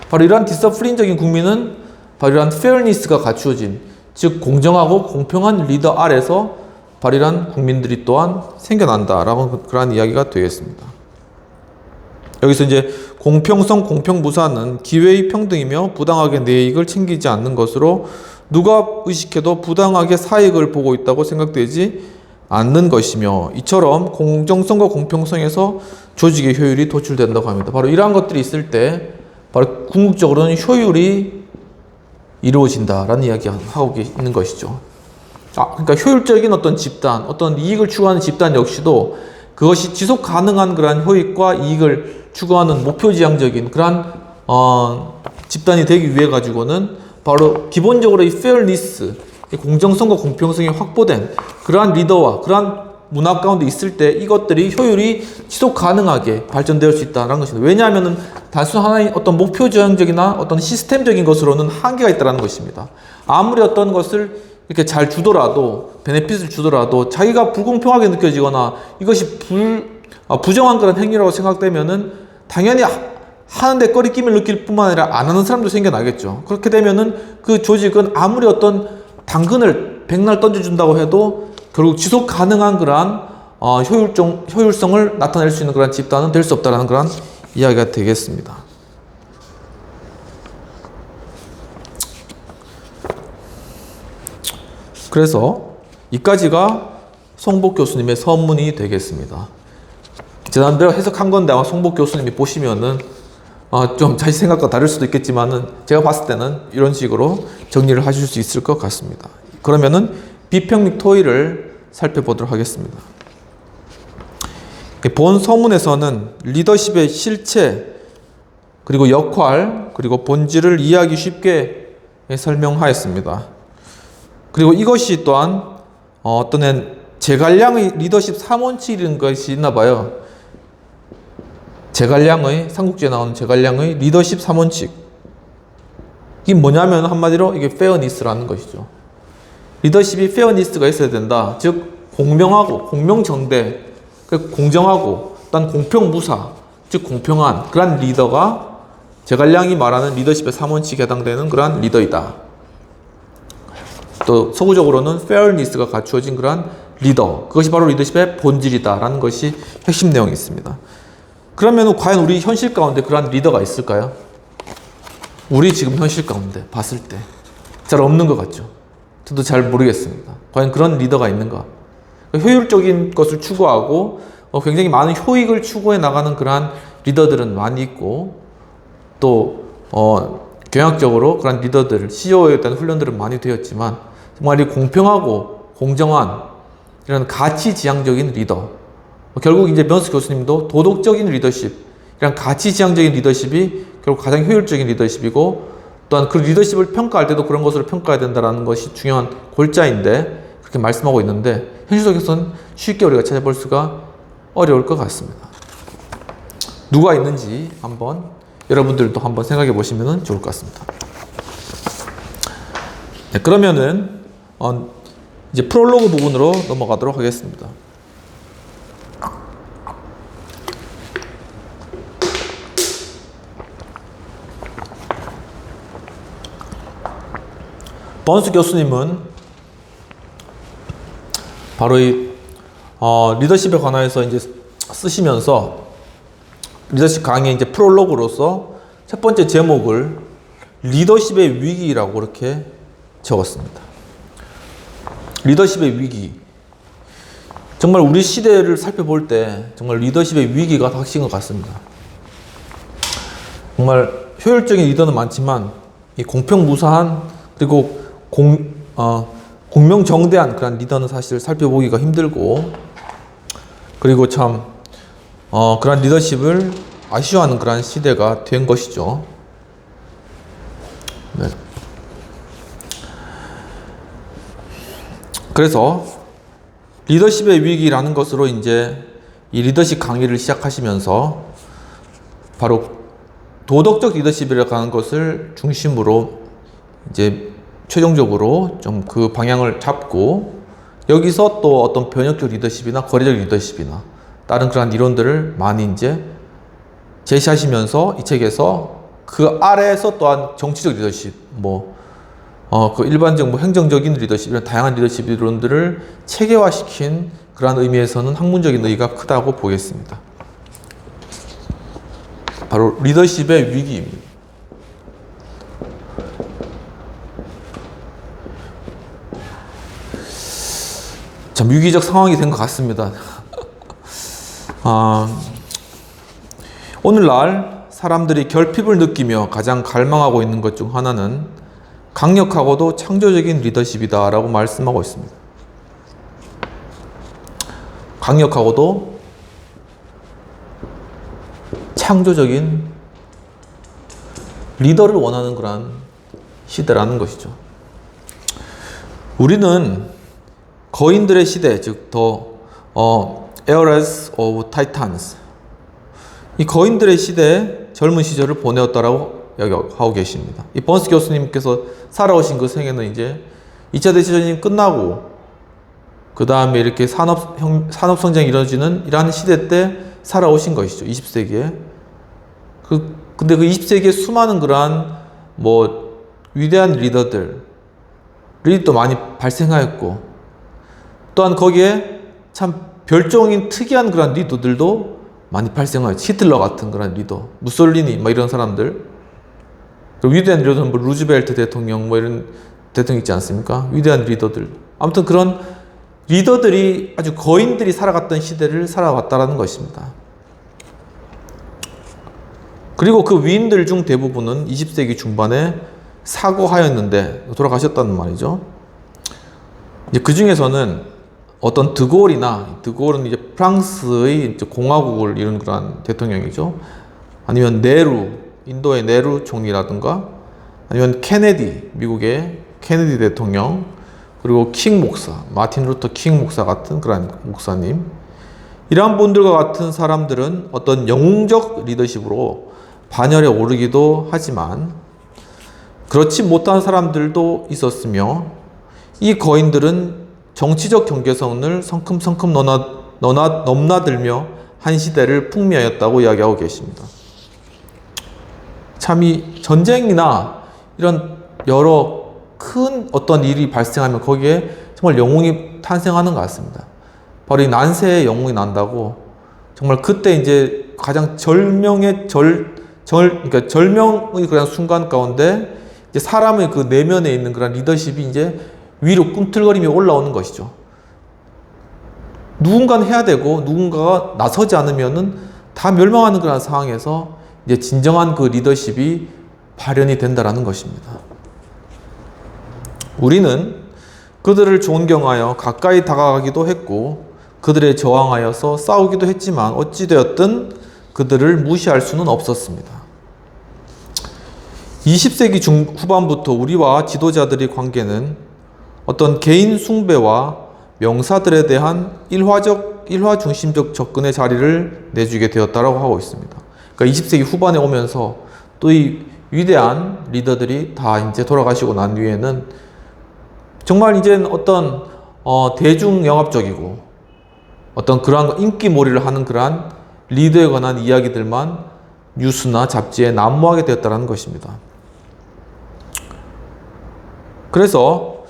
바로 이러한 디서플린적인 국민은 바로 이러한 페어니스가 갖추어진, 즉 공정하고 공평한 리더 아래서 바로 이러한 국민들이 또한 생겨난다라고 그러한 이야기가 되겠습니다. 여기서 이제 공평성, 공평무사는 기회의 평등이며 부당하게 내 이익을 챙기지 않는 것으로 누가 의식해도 부당하게 사익을 보고 있다고 생각되지 않는 것이며, 이처럼 공정성과 공평성에서 조직의 효율이 도출된다고 합니다. 바로 이러한 것들이 있을 때 바로 궁극적으로는 효율이 이루어진다라는 이야기를 하고 있는 것이죠. 그러니까 효율적인 어떤 집단, 어떤 이익을 추구하는 집단 역시도 그것이 지속 가능한 그러한 효익과 이익을 추구하는 목표지향적인 그러한 집단이 되기 위해 가지고는 바로 기본적으로 이 페어니스, 공정성과 공평성이 확보된 그러한 리더와 그러한 문화 가운데 있을 때 이것들이 효율이 지속 가능하게 발전될 수 있다는 것입니다. 왜냐하면 단순 하나의 어떤 목표지향적이나 어떤 시스템적인 것으로는 한계가 있다는 것입니다. 아무리 어떤 것을 이렇게 잘 주더라도, 베네핏을 주더라도 자기가 불공평하게 느껴지거나 이것이 부정한 그런 행위라고 생각되면은 당연히 하는데 꺼리낌을 느낄 뿐만 아니라 안 하는 사람도 생겨나겠죠. 그렇게 되면은 그 조직은 아무리 어떤 당근을 백날 던져준다고 해도 결국 지속 가능한 그러한 효율성을 나타낼 수 있는 그런 집단은 될 수 없다는 그런 이야기가 되겠습니다. 그래서 이까지가 송복 교수님의 서문이 되겠습니다. 지난대로 해석한 건데 아마 송복 교수님이 보시면은 좀 자기 생각과 다를 수도 있겠지만은 제가 봤을 때는 이런 식으로 정리를 하실 수 있을 것 같습니다. 그러면은 비평 토의를 살펴보도록 하겠습니다. 본 서문에서는 리더십의 실체, 그리고 역할, 그리고 본질을 이해하기 쉽게 설명하였습니다. 그리고 이것이 또한 어떤 제갈량의 리더십 3원칙이라는 것이 있나 봐요. 제갈량의, 삼국지에 나오는 제갈량의 리더십 3원칙. 이게 뭐냐면 한마디로 이게 페어니스라는 것이죠. 리더십이 페어니스가 있어야 된다. 즉 공명하고 공명정대, 공정하고 또한 공평무사, 즉 공평한 그러한 리더가 제갈량이 말하는 리더십의 3원칙에 해당되는 그러한 리더이다. 또 서구적으로는 페어니스가 갖추어진 그러한 리더, 그것이 바로 리더십의 본질이다라는 것이 핵심 내용이 있습니다. 그러면 과연 우리 현실 가운데 그러한 리더가 있을까요? 우리 지금 현실 가운데 봤을 때 잘 없는 것 같죠? 저도 잘 모르겠습니다. 과연 그런 리더가 있는가? 효율적인 것을 추구하고 굉장히 많은 효익을 추구해 나가는 그러한 리더들은 많이 있고, 또 경영학적으로 그런 리더들, CEO에 대한 훈련들은 많이 되었지만 정말 이 공평하고 공정한 이런 가치지향적인 리더, 결국 이제 면스 교수님도 도덕적인 리더십, 이런 가치지향적인 리더십이 결국 가장 효율적인 리더십이고, 또한 그 리더십을 평가할 때도 그런 것으로 평가해야 된다는 것이 중요한 골자인데 그렇게 말씀하고 있는데, 현실 속에서는 쉽게 우리가 찾아볼 수가 어려울 것 같습니다. 누가 있는지 한번 여러분들도 한번 생각해 보시면 좋을 것 같습니다. 네, 그러면은 이제 프롤로그 부분으로 넘어가도록 하겠습니다. 번스 교수님은 바로 이 리더십에 관해서 이제 쓰시면서 리더십 강의 이제 프롤로그로서 첫 번째 제목을 리더십의 위기라고 이렇게 적었습니다. 리더십의 위기. 정말 우리 시대를 살펴볼 때 정말 리더십의 위기가 닥친 것 같습니다. 정말 효율적인 리더는 많지만 이 공평무사한 그리고 공명정대한 그런 리더는 사실 살펴보기가 힘들고, 그리고 참 그런 리더십을 아쉬워하는 그런 시대가 된 것이죠. 네. 그래서 리더십의 위기라는 것으로 이제 이 리더십 강의를 시작하시면서 바로 도덕적 리더십이라고 하는 것을 중심으로 이제 최종적으로 좀 그 방향을 잡고, 여기서 또 어떤 변혁적 리더십이나 거래적 리더십이나 다른 그런 이론들을 많이 이제 제시하시면서 이 책에서 그 아래에서 또한 정치적 리더십, 그 일반적 행정적인 리더십, 이런 다양한 리더십 이론들을 체계화시킨 그러한 의미에서는 학문적인 의의가 크다고 보겠습니다. 바로 리더십의 위기입니다. 참 위기적 상황이 된 것 같습니다. 오늘날 사람들이 결핍을 느끼며 가장 갈망하고 있는 것 중 하나는 강력하고도 창조적인 리더십이다 라고 말씀하고 있습니다. 강력하고도 창조적인 리더를 원하는 그런 시대라는 것이죠. 우리는 거인들의 시대, 즉 Eras of Titans, 이 거인들의 시대에 젊은 시절을 보내었다라고 이야기하고 계십니다. 이 번스 교수님께서 살아오신 그 생애는 이제 2차 대전이 끝나고 그 다음에 이렇게 산업 성장이 이루어지는 이러한 시대 때 살아오신 것이죠. 20세기에. 근데 그 20세기에 수많은 그러한 위대한 리더들이 또 많이 발생하였고, 또한 거기에 참 별종인 특이한 그런 리더들도 많이 발생하였죠. 히틀러 같은 그런 리더, 무솔리니 이런 사람들, 위대한 리더는 루즈벨트 대통령 이런 대통령 있지 않습니까? 위대한 리더들. 아무튼 그런 리더들이 아주 거인들이 살아갔던 시대를 살아왔다라는 것입니다. 그리고 그 위인들 중 대부분은 20세기 중반에 사고하였는데 돌아가셨다는 말이죠. 이제 그 중에서는 어떤 드골은 이제 프랑스의 이제 공화국을 이룬 그런 대통령이죠. 아니면 네루, 인도의 네루 총리라든가, 아니면 케네디, 미국의 케네디 대통령, 그리고 킹 목사, 마틴 루터 킹 목사 같은 그런 목사님, 이러한 분들과 같은 사람들은 어떤 영웅적 리더십으로 반열에 오르기도 하지만 그렇지 못한 사람들도 있었으며, 이 거인들은 정치적 경계선을 성큼성큼 넘나들며 한 시대를 풍미하였다고 이야기하고 계십니다. 참 이 전쟁이나 이런 여러 큰 어떤 일이 발생하면 거기에 정말 영웅이 탄생하는 것 같습니다. 바로 이 난세의 영웅이 난다고, 정말 그때 이제 가장 절명의 그러니까 절명의 그런 순간 가운데 이제 사람의 그 내면에 있는 그런 리더십이 이제 위로 꿈틀거리며 올라오는 것이죠. 누군가는 해야 되고 누군가가 나서지 않으면은 다 멸망하는 그런 상황에서 이제 진정한 그 리더십이 발현이 된다라는 것입니다. 우리는 그들을 존경하여 가까이 다가가기도 했고 그들에 저항하여서 싸우기도 했지만 어찌되었든 그들을 무시할 수는 없었습니다. 20세기 후반부터 우리와 지도자들의 관계는 어떤 개인 숭배와 명사들에 대한 일화 중심적 접근의 자리를 내주게 되었다고 하고 있습니다. 그러니까 20세기 후반에 오면서 또 이 위대한 리더들이 다 이제 돌아가시고 난 뒤에는 정말 이제는 어떤 대중 영합적이고 어떤 그러한 인기몰이를 하는 그러한 리더에 관한 이야기들만 뉴스나 잡지에 난무하게 되었다는 것입니다. 그래서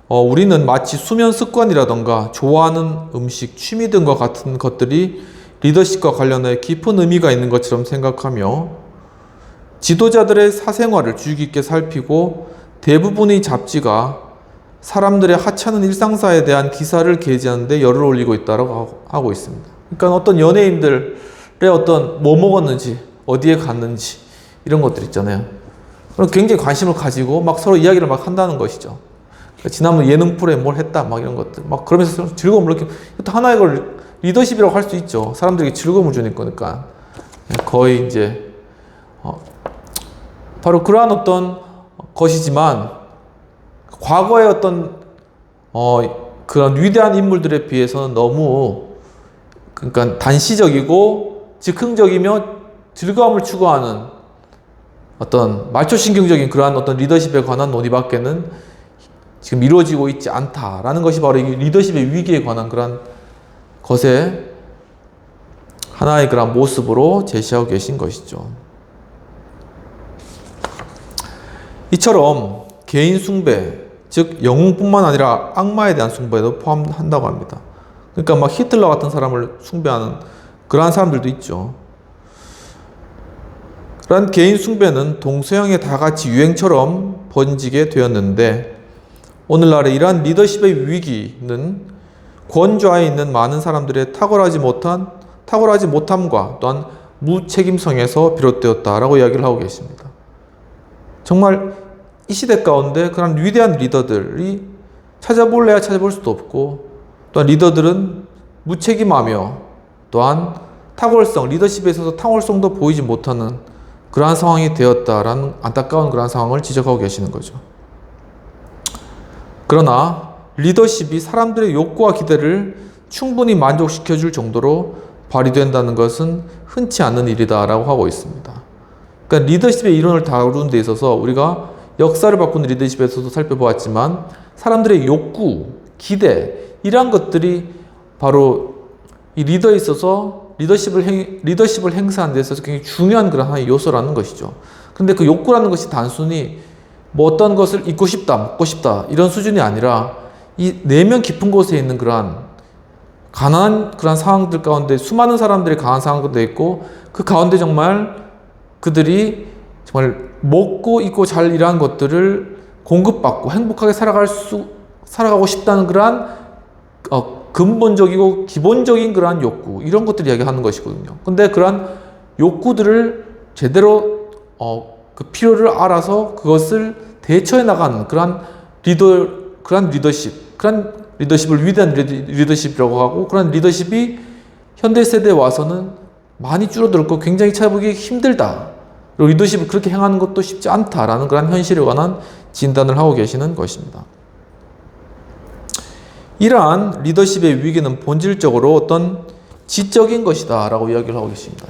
우리는 마치 수면 습관이라던가 좋아하는 음식, 취미 등과 같은 것들이 리더십과 관련해 깊은 의미가 있는 것처럼 생각하며 지도자들의 사생활을 주의 깊게 살피고 대부분의 잡지가 사람들의 하찮은 일상사에 대한 기사를 게재하는 데 열을 올리고 있다고 하고 있습니다. 그러니까 어떤 연예인들의 어떤 뭐 먹었는지, 어디에 갔는지 이런 것들 있잖아요. 그럼 굉장히 관심을 가지고 막 서로 이야기를 막 한다는 것이죠. 그러니까 지난번 예능 프로에 뭘 했다 막 이런 것들 막 그러면서 즐거움을 느끼고 이것도 하나의 걸 리더십이라고 할 수 있죠. 사람들에게 즐거움을 주는 거니까 거의 이제 바로 그러한 어떤 것이지만 과거의 어떤 그런 위대한 인물들에 비해서는 너무 그러니까 단시적이고 즉흥적이며 즐거움을 추구하는 어떤 말초신경적인 그러한 어떤 리더십에 관한 논의밖에는 지금 이루어지고 있지 않다라는 것이 바로 이 리더십의 위기에 관한 그러한 것의 하나의 그런 모습으로 제시하고 계신 것이죠. 이처럼 개인 숭배, 즉 영웅뿐만 아니라 악마에 대한 숭배도 포함한다고 합니다. 그러니까 막 히틀러 같은 사람을 숭배하는 그러한 사람들도 있죠. 그러한 개인 숭배는 동서양에 다 같이 유행처럼 번지게 되었는데 오늘날의 이러한 리더십의 위기는 권좌에 있는 많은 사람들의 탁월하지 못함과 또한 무책임성에서 비롯되었다라고 이야기를 하고 계십니다. 정말 이 시대 가운데 그런 위대한 리더들이 찾아볼래야 찾아볼 수도 없고 또한 리더들은 무책임하며 또한 리더십에 있어서 탁월성도 보이지 못하는 그러한 상황이 되었다라는 안타까운 그러한 상황을 지적하고 계시는 거죠. 그러나 리더십이 사람들의 욕구와 기대를 충분히 만족시켜줄 정도로 발휘된다는 것은 흔치 않은 일이다라고 하고 있습니다. 그러니까 리더십의 이론을 다루는 데 있어서 우리가 역사를 바꾸는 리더십에서도 살펴보았지만 사람들의 욕구, 기대 이러한 것들이 바로 이 리더에 있어서 리더십을 행사하는 데 있어서 굉장히 중요한 그런 하나의 요소라는 것이죠. 그런데 그 욕구라는 것이 단순히 뭐 어떤 것을 입고 싶다, 먹고 싶다 이런 수준이 아니라 이 내면 깊은 곳에 있는 그러한 가난한 그런 상황들 가운데 수많은 사람들이 강한 상황도 있고 그 가운데 정말 그들이 정말 먹고 입고 잘 일하는 것들을 공급받고 행복하게 살아가고 싶다는 그러한 근본적이고 기본적인 그러한 욕구 이런 것들을 이야기하는 것이거든요. 근데 그러한 욕구들을 제대로 그 필요를 알아서 그것을 대처해 나가는 그러한 리더십을 위대한 리더십이라고 하고 그런 리더십이 현대 세대에 와서는 많이 줄어들었고 굉장히 찾아보기 힘들다. 그리고 리더십을 그렇게 행하는 것도 쉽지 않다라는 그런 현실에 관한 진단을 하고 계시는 것입니다. 이러한 리더십의 위기는 본질적으로 어떤 지적인 것이다 라고 이야기를 하고 계십니다.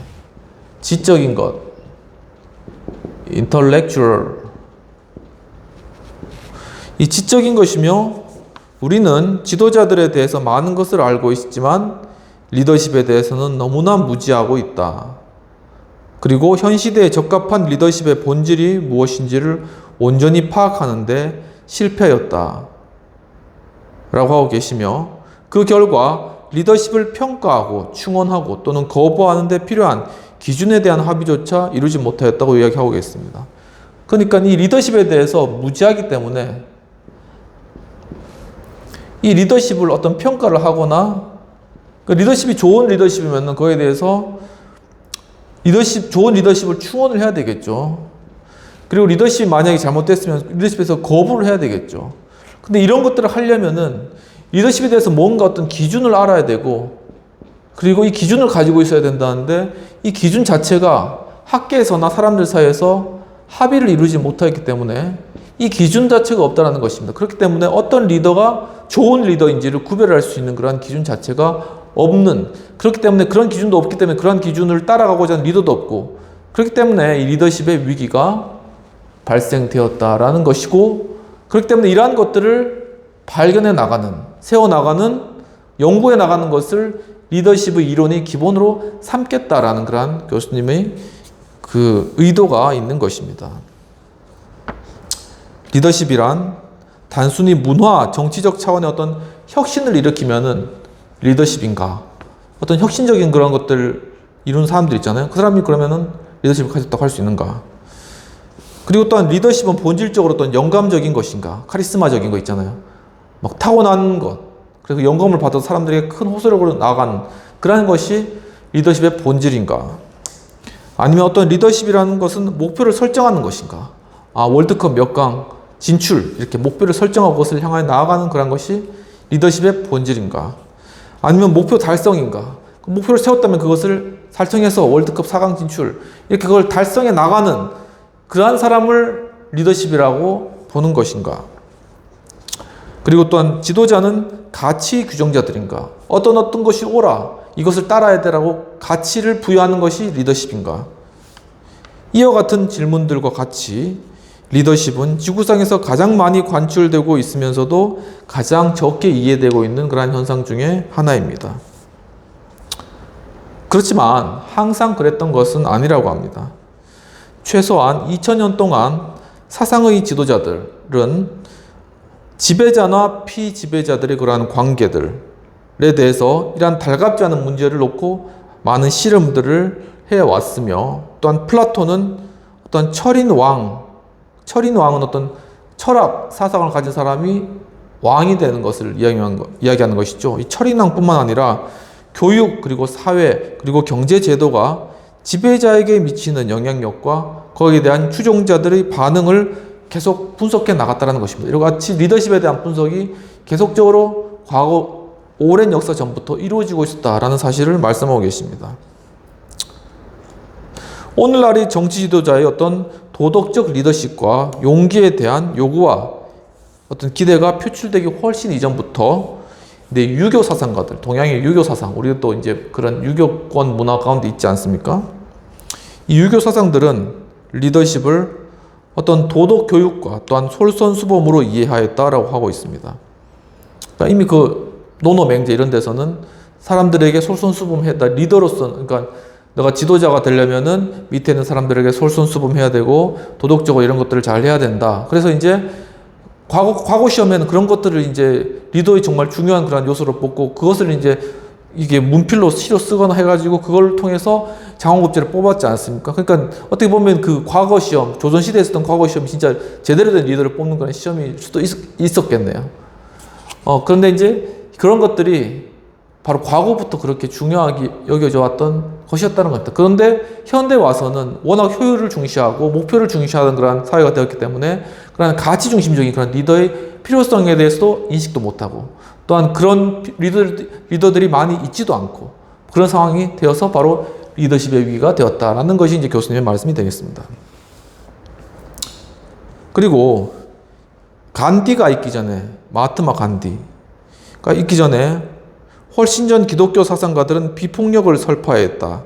지적인 것, intellectual. 이 지적인 것이며 우리는 지도자들에 대해서 많은 것을 알고 있지만 리더십에 대해서는 너무나 무지하고 있다. 그리고 현 시대에 적합한 리더십의 본질이 무엇인지를 온전히 파악하는데 실패하였다. 라고 하고 계시며 그 결과 리더십을 평가하고 충원하고 또는 거부하는 데 필요한 기준에 대한 합의조차 이루지 못하였다고 이야기하고 계십니다. 그러니까 이 리더십에 대해서 무지하기 때문에 이 리더십을 어떤 평가를 하거나 리더십이 좋은 리더십이면 그거에 대해서 좋은 리더십을 충원을 해야 되겠죠. 그리고 리더십이 만약에 잘못됐으면 리더십에서 거부를 해야 되겠죠. 근데 이런 것들을 하려면은 리더십에 대해서 뭔가 어떤 기준을 알아야 되고 그리고 이 기준을 가지고 있어야 된다는데 이 기준 자체가 학계에서나 사람들 사이에서 합의를 이루지 못하기 때문에 이 기준 자체가 없다는 것입니다. 그렇기 때문에 어떤 리더가 좋은 리더인지를 구별할 수 있는 그러한 기준 자체가 없는, 그렇기 때문에 그런 기준도 없기 때문에 그런 기준을 따라가고자 하는 리더도 없고 그렇기 때문에 이 리더십의 위기가 발생되었다라는 것이고 그렇기 때문에 이러한 것들을 발견해 나가는, 세워 나가는, 연구해 나가는 것을 리더십의 이론의 기본으로 삼겠다라는 그러한 교수님의 그 의도가 있는 것입니다. 리더십이란 단순히 문화, 정치적 차원의 어떤 혁신을 일으키면은 리더십인가? 어떤 혁신적인 그런 것들 이룬 사람들 있잖아요. 그 사람이 그러면은 리더십을 가졌다고 할 수 있는가? 그리고 또한 리더십은 본질적으로 어떤 영감적인 것인가? 카리스마적인 거 있잖아요. 막 타고난 것. 그래서 영감을 받아서 사람들에게 큰 호소력으로 나아간 그러한 것이 리더십의 본질인가? 아니면 어떤 리더십이라는 것은 목표를 설정하는 것인가? 월드컵 몇 강 진출 이렇게 목표를 설정하고 그것을 향하여 나아가는 그런 것이 리더십의 본질인가? 아니면 목표 달성인가? 목표를 세웠다면 그것을 달성해서 월드컵 4강 진출 이렇게 그걸 달성해 나가는 그러한 사람을 리더십이라고 보는 것인가? 그리고 또한 지도자는 가치 규정자들인가? 어떤 것이 옳아 이것을 따라야 되라고 가치를 부여하는 것이 리더십인가? 이와 같은 질문들과 같이 리더십은 지구상에서 가장 많이 관철되고 있으면서도 가장 적게 이해되고 있는 그러한 현상 중에 하나입니다. 그렇지만 항상 그랬던 것은 아니라고 합니다. 최소한 2000년 동안 사상의 지도자들은 지배자나 피지배자들의 그러한 관계들에 대해서 이러한 달갑지 않은 문제를 놓고 많은 실험들을 해왔으며 또한 플라톤은 어떤 철인 왕은 어떤 철학 사상을 가진 사람이 왕이 되는 것을 이야기하는 것이죠. 이 철인왕뿐만 아니라 교육 그리고 사회 그리고 경제 제도가 지배자에게 미치는 영향력과 거기에 대한 추종자들의 반응을 계속 분석해 나갔다는 것입니다. 이와 같이 리더십에 대한 분석이 계속적으로 과거 오랜 역사 전부터 이루어지고 있었다라는 사실을 말씀하고 계십니다. 오늘날의 정치 지도자의 어떤 도덕적 리더십과 용기에 대한 요구와 어떤 기대가 표출되기 훨씬 이전부터 유교 사상가들, 동양의 유교 사상, 우리도 또 이제 그런 유교권 문화 가운데 있지 않습니까? 이 유교 사상들은 리더십을 어떤 도덕 교육과 또한 솔선수범으로 이해하였다라고 하고 있습니다. 그러니까 이미 그 논어맹제 이런 데서는 사람들에게 솔선수범했다. 리더로서, 그러니까 내가 지도자가 되려면은 밑에 있는 사람들에게 솔선수범해야 되고 도덕적으로 이런 것들을 잘 해야 된다. 그래서 이제 과거 시험에는 그런 것들을 이제 리더의 정말 중요한 그런 요소로 뽑고 그것을 이제 이게 문필로 시로 쓰거나 해가지고 그걸 통해서 장원급제를 뽑았지 않습니까? 그러니까 어떻게 보면 그 과거 시험, 조선시대에 있었던 과거 시험이 진짜 제대로 된 리더를 뽑는 그런 시험일 수도 있었겠네요. 그런데 이제 그런 것들이 바로 과거부터 그렇게 중요하게 여겨져 왔던 것이었다는 겁니다. 그런데 현대 와서는 워낙 효율을 중시하고 목표를 중시하는 그런 사회가 되었기 때문에 그런 가치 중심적인 그런 리더의 필요성에 대해서도 인식도 못하고 또한 그런 리더들이 많이 있지도 않고 그런 상황이 되어서 바로 리더십의 위기가 되었다라는 것이 이제 교수님의 말씀이 되겠습니다. 그리고 간디가 있기 전에 마하트마 간디가 있기 전에 훨씬 전 기독교 사상가들은 비폭력을 설파했다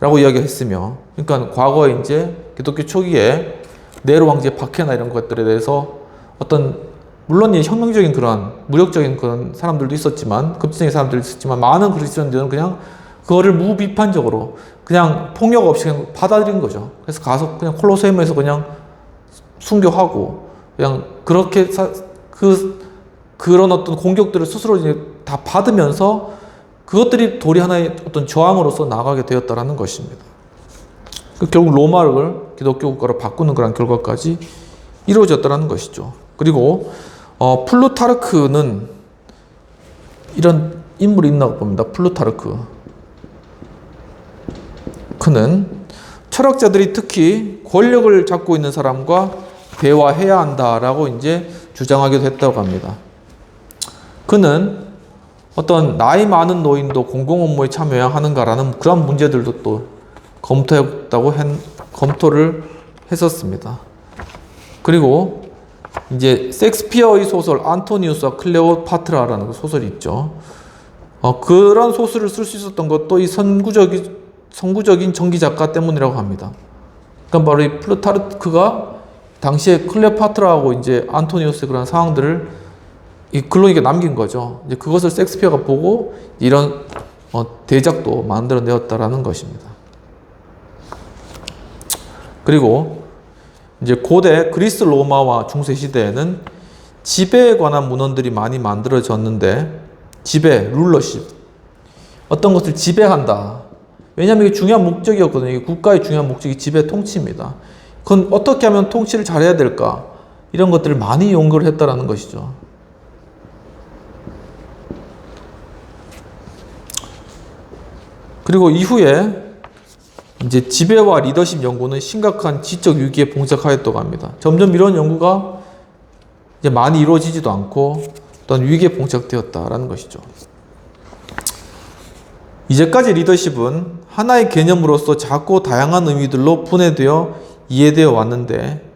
라고 이야기했으며, 그러니까 과거에 이제 기독교 초기에 네로 황제 박해나 이런 것들에 대해서 어떤 물론 혁명적인 그런 무력적인 그런 사람들도 있었지만 급진적인 사람들도 있었지만 많은 그리스도인들은 그냥 그거를 무비판적으로 그냥 폭력 없이 그냥 받아들인 거죠. 그래서 가서 그냥 콜로세움에서 그냥 순교하고 그냥 그렇게 그런 어떤 공격들을 스스로 이제 다 받으면서 그것들이 도리 하나의 어떤 저항으로서 나가게 되었다라는 것입니다. 결국 로마를 기독교 국가로 바꾸는 그런 결과까지 이루어졌다는 것이죠. 그리고 플루타르크는 이런 인물이 있다고 봅니다. 플루타르크. 그는 철학자들이 특히 권력을 잡고 있는 사람과 대화해야 한다라고 이제 주장하기도 했다고 합니다. 그는 어떤 나이 많은 노인도 공공업무에 참여해야 하는가라는 그런 문제들도 또 검토를 했었습니다. 그리고 이제 섹스피어의 소설 안토니우스와 클레오파트라라는 소설이 있죠. 그런 소설을 쓸 수 있었던 것도 이 선구적인 전기 작가 때문이라고 합니다. 그러니까 바로 이 플루타르크가 당시에 클레오파트라하고 이제 안토니우스의 그런 상황들을 이 글로 남긴 거죠. 이제 그것을 셰익스피어가 보고 이런 대작도 만들어내었다라는 것입니다. 그리고 이제 고대 그리스 로마와 중세 시대에는 지배에 관한 문헌들이 많이 만들어졌는데, 지배, 룰러십, 어떤 것을 지배한다. 왜냐하면 이게 중요한 목적이었거든요. 이게 국가의 중요한 목적이 지배 통치입니다. 그건 어떻게 하면 통치를 잘해야 될까? 이런 것들을 많이 연구를 했다라는 것이죠. 그리고 이후에 이제 지배와 리더십 연구는 심각한 지적 위기에 봉착하였다고 합니다. 점점 이런 연구가 이제 많이 이루어지지도 않고 어떤 위기에 봉착되었다라는 것이죠. 이제까지 리더십은 하나의 개념으로서 작고 다양한 의미들로 분해되어 이해되어 왔는데,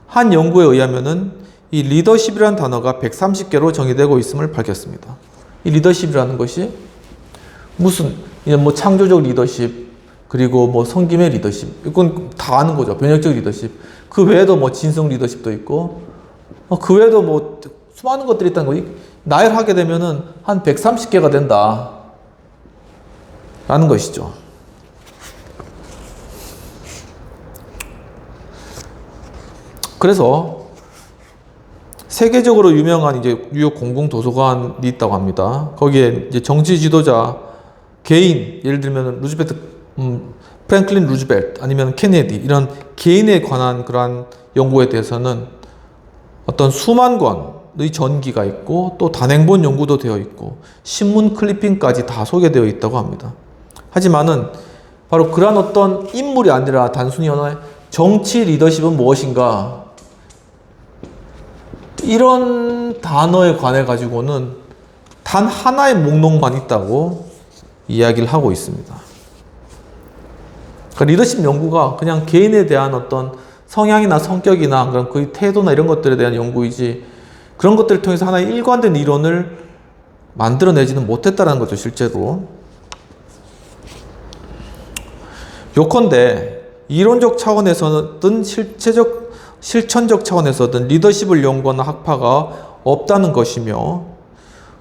한 연구에 의하면은 이 리더십이라는 단어가 130개로 정의되고 있음을 밝혔습니다. 이 리더십이라는 것이 무슨 뭐 창조적 리더십, 그리고 뭐 섬김의 리더십, 이건 다 아는 거죠. 변혁적 리더십. 그 외에도 뭐 진성 리더십도 있고, 그 외에도 뭐 수많은 것들이 있다는 거지. 나열하게 되면은 한 130개가 된다 라는 것이죠. 그래서 세계적으로 유명한 이제 뉴욕 공공 도서관이 있다고 합니다. 거기에 이제 정치 지도자 개인, 예를 들면 프랭클린 루즈벨트 아니면 케네디, 이런 개인에 관한 그러한 연구에 대해서는 어떤 수만 권의 전기가 있고 또 단행본 연구도 되어 있고 신문 클리핑까지 다 소개되어 있다고 합니다. 하지만은 바로 그러한 어떤 인물이 아니라 단순히 하나의 정치 리더십은 무엇인가, 이런 단어에 관해 가지고는 단 하나의 목록만 있다고 이야기를 하고 있습니다. 그러니까 리더십 연구가 그냥 개인에 대한 어떤 성향이나 성격이나 그런 그 태도나 이런 것들에 대한 연구이지, 그런 것들을 통해서 하나의 일관된 이론을 만들어내지는 못했다는 거죠, 실제로. 요컨대 이론적 차원에서든 실천적 차원에서든 리더십을 연구하는 학파가 없다는 것이며,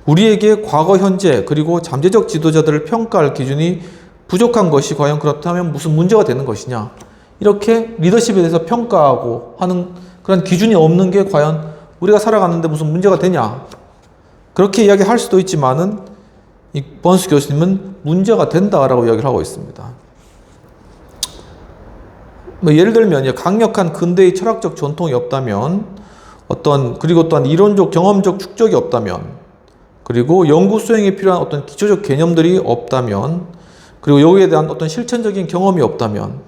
우리에게 과거, 현재, 그리고 잠재적 지도자들을 평가할 기준이 부족한 것이 과연 그렇다면 무슨 문제가 되는 것이냐, 이렇게 리더십에 대해서 평가하고 하는 그런 기준이 없는 게 과연 우리가 살아가는데 무슨 문제가 되냐, 그렇게 이야기할 수도 있지만은 이 번스 교수님은 문제가 된다라고 이야기를 하고 있습니다. 예를 들면 강력한 근대의 철학적 전통이 없다면, 그리고 또한 이론적 경험적 축적이 없다면, 그리고 연구 수행에 필요한 어떤 기초적 개념들이 없다면, 그리고 여기에 대한 어떤 실천적인 경험이 없다면,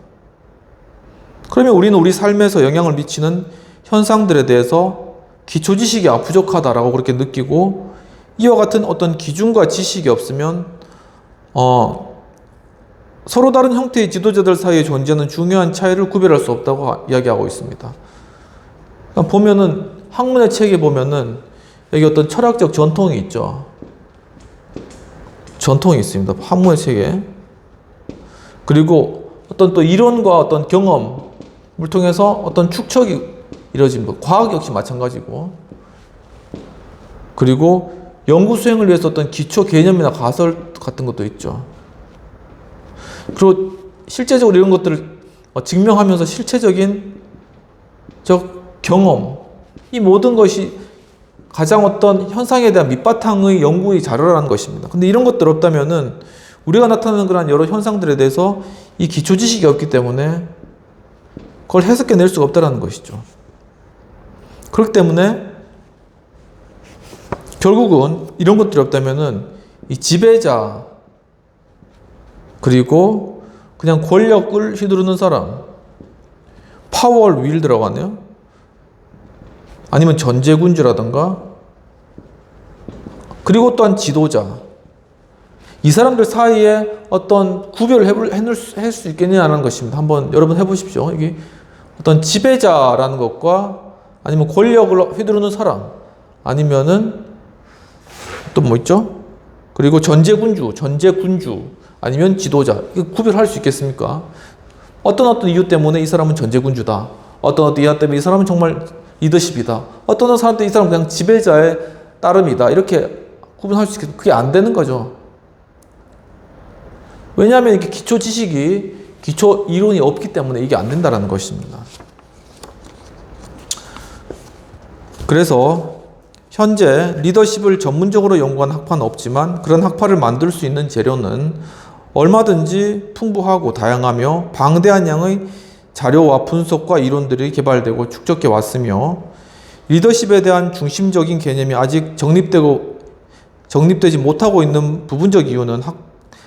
그러면 우리는 우리 삶에서 영향을 미치는 현상들에 대해서 기초 지식이 부족하다라고 그렇게 느끼고, 이와 같은 어떤 기준과 지식이 없으면 서로 다른 형태의 지도자들 사이에 존재하는 중요한 차이를 구별할 수 없다고 이야기하고 있습니다. 그러니까 보면은 학문의 책에 보면은 여기 어떤 철학적 전통이 있죠. 전통이 있습니다. 학문의 책에. 그리고 어떤 또 이론과 어떤 경험을 통해서 어떤 축적이 이루어진 것. 과학 역시 마찬가지고. 그리고 연구 수행을 위해서 어떤 기초 개념이나 가설 같은 것도 있죠. 그리고 실제적으로 이런 것들을 증명하면서 실체적인 경험, 이 모든 것이 가장 어떤 현상에 대한 밑바탕의 연구의 자료라는 것입니다. 근데 이런 것들 없다면은 우리가 나타나는 그런 여러 현상들에 대해서 이 기초 지식이 없기 때문에 그걸 해석해낼 수가 없다는 것이죠. 그렇기 때문에 결국은 이런 것들이 없다면은 이 지배자, 그리고 그냥 권력을 휘두르는 사람, 파워 윌 들어가네요. 아니면 전제군주라든가, 그리고 또한 지도자, 이 사람들 사이에 어떤 구별을 해낼 수 있겠냐는 것입니다. 한번 여러분 해보십시오. 이게 어떤 지배자라는 것과 아니면 권력을 휘두르는 사람, 아니면은 또 뭐 있죠? 그리고 전제군주, 아니면 지도자, 이거 구별할 수 있겠습니까? 어떤 이유 때문에 이 사람은 전제군주다. 어떤 이유 때문에 이 사람은 정말 리더십이다. 어떤 사람 때문에 이 사람은 그냥 지배자에 따름이다. 이렇게 구분할 수 있겠는데 그게 안 되는 거죠. 왜냐하면 이렇게 기초 지식이, 기초 이론이 없기 때문에 이게 안 된다라는 것입니다. 그래서 현재 리더십을 전문적으로 연구한 학파는 없지만 그런 학파를 만들 수 있는 재료는 얼마든지 풍부하고 다양하며 방대한 양의 자료와 분석과 이론들이 개발되고 축적해 왔으며 리더십에 대한 중심적인 개념이 아직 정립되지 못하고 있는 부분적 이유는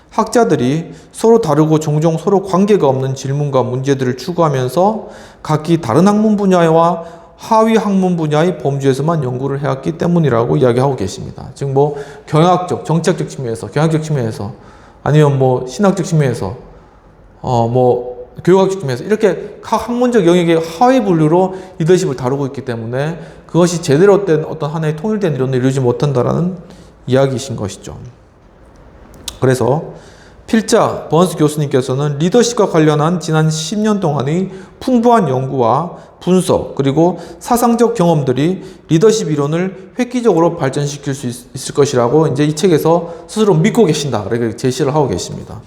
학자들이 서로 다르고 종종 서로 관계가 없는 질문과 문제들을 추구하면서 각기 다른 학문 분야와 하위 학문 분야의 범주에서만 연구를 해왔기 때문이라고 이야기하고 계십니다. 즉 뭐 경영학적, 정책적 측면에서, 경영학적 측면에서, 아니면 뭐 신학적 측면에서, 뭐 교육학적 측면에서 이렇게 각 학문적 영역의 하위 분류로 리더십을 다루고 있기 때문에 그것이 제대로 된 어떤 하나의 통일된 이론을 이루지 못한다라는 이야기이신 것이죠. 그래서 필자 번스 교수님께서는 리더십과 관련한 지난 10년 동안의 풍부한 연구와 분석 그리고 사상적 경험들이 리더십 이론을 획기적으로 발전시킬 수 있을 것이라고 이제 이 책에서 스스로 믿고 계신다. 그렇게 제시를 하고 계십니다.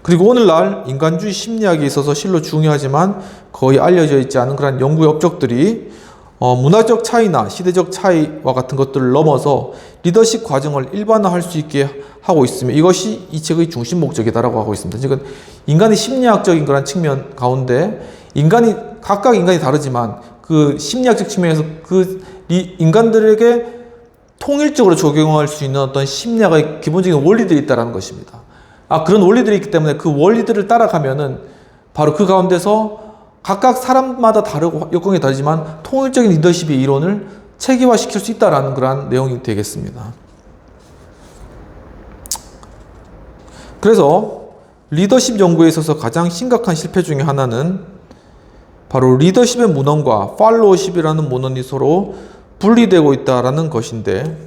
그리고 오늘날 인간주의 심리학에 있어서 실로 중요하지만 거의 알려져 있지 않은 그런 연구의 업적들이 문화적 차이나 시대적 차이와 같은 것들을 넘어서 리더십 과정을 일반화할 수 있게 하고 있으며 이것이 이 책의 중심 목적이다라고 하고 있습니다. 즉 인간의 심리학적인 그런 측면 가운데 각각 인간이 다르지만 그 심리학적 측면에서 그 인간들에게 통일적으로 적용할 수 있는 어떤 심리학의 기본적인 원리들이 있다는 것입니다. 그런 원리들이 있기 때문에 그 원리들을 따라가면은 바로 그 가운데서 각각 사람마다 다르고 여건이 다르지만 통일적인 리더십의 이론을 체계화시킬 수 있다는 그런 내용이 되겠습니다. 그래서 리더십 연구에 있어서 가장 심각한 실패 중에 하나는 바로 리더십의 문헌과 팔로우십이라는 문헌이 서로 분리되고 있다는 것인데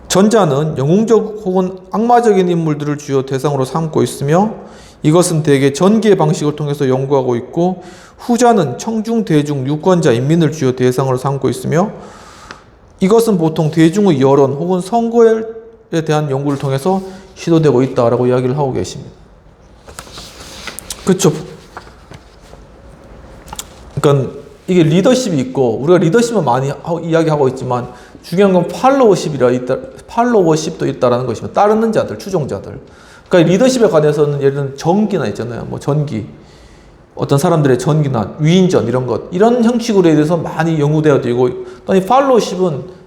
전자는 영웅적 혹은 악마적인 인물들을 주요 대상으로 삼고 있으며 이것은 대개 전기의 방식을 통해서 연구하고 있고 후자는 청중, 대중, 유권자, 인민을 주요 대상으로 삼고 있으며 이것은 보통 대중의 여론 혹은 선거에 대한 연구를 통해서 시도되고 있다라고 이야기를 하고 계십니다. 그렇죠. 그러니까 이게 리더십이 있고 우리가 리더십은 많이 이야기하고 있지만 중요한 건 팔로워십도 있다라는 것입니다. 따르는 자들, 추종자들. 그러니까 리더십에 관해서는 예를 들면 전기나 있잖아요. 뭐 전기, 어떤 사람들의 전기나 위인전 이런 것, 이런 형식으로 대해서 많이 연구되어 되고, 또 이 팔로워십은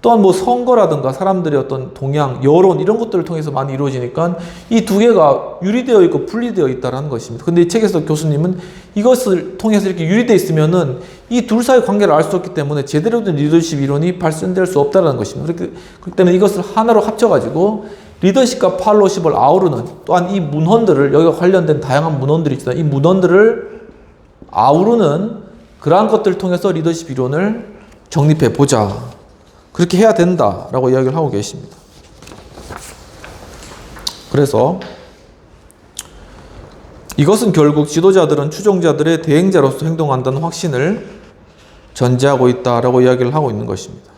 또한 뭐 선거라든가 사람들의 어떤 동향, 여론 이런 것들을 통해서 많이 이루어지니까 이 두 개가 유리되어 있고 분리되어 있다는 것입니다. 근데 이 책에서 교수님은 이것을 통해서 이렇게 유리되어 있으면은 이 둘 사이의 관계를 알 수 없기 때문에 제대로 된 리더십 이론이 발전될 수 없다는 것입니다. 그렇기 때문에 이것을 하나로 합쳐가지고 리더십과 팔로우십을 아우르는, 또한 이 문헌들을, 여기가 관련된 다양한 문헌들이 있잖아요. 이 문헌들을 아우르는 그러한 것들을 통해서 리더십 이론을 정립해 보자. 그렇게 해야 된다라고 이야기를 하고 계십니다. 그래서 이것은 결국 지도자들은 추종자들의 대행자로서 행동한다는 확신을 전제하고 있다라고 이야기를 하고 있는 것입니다.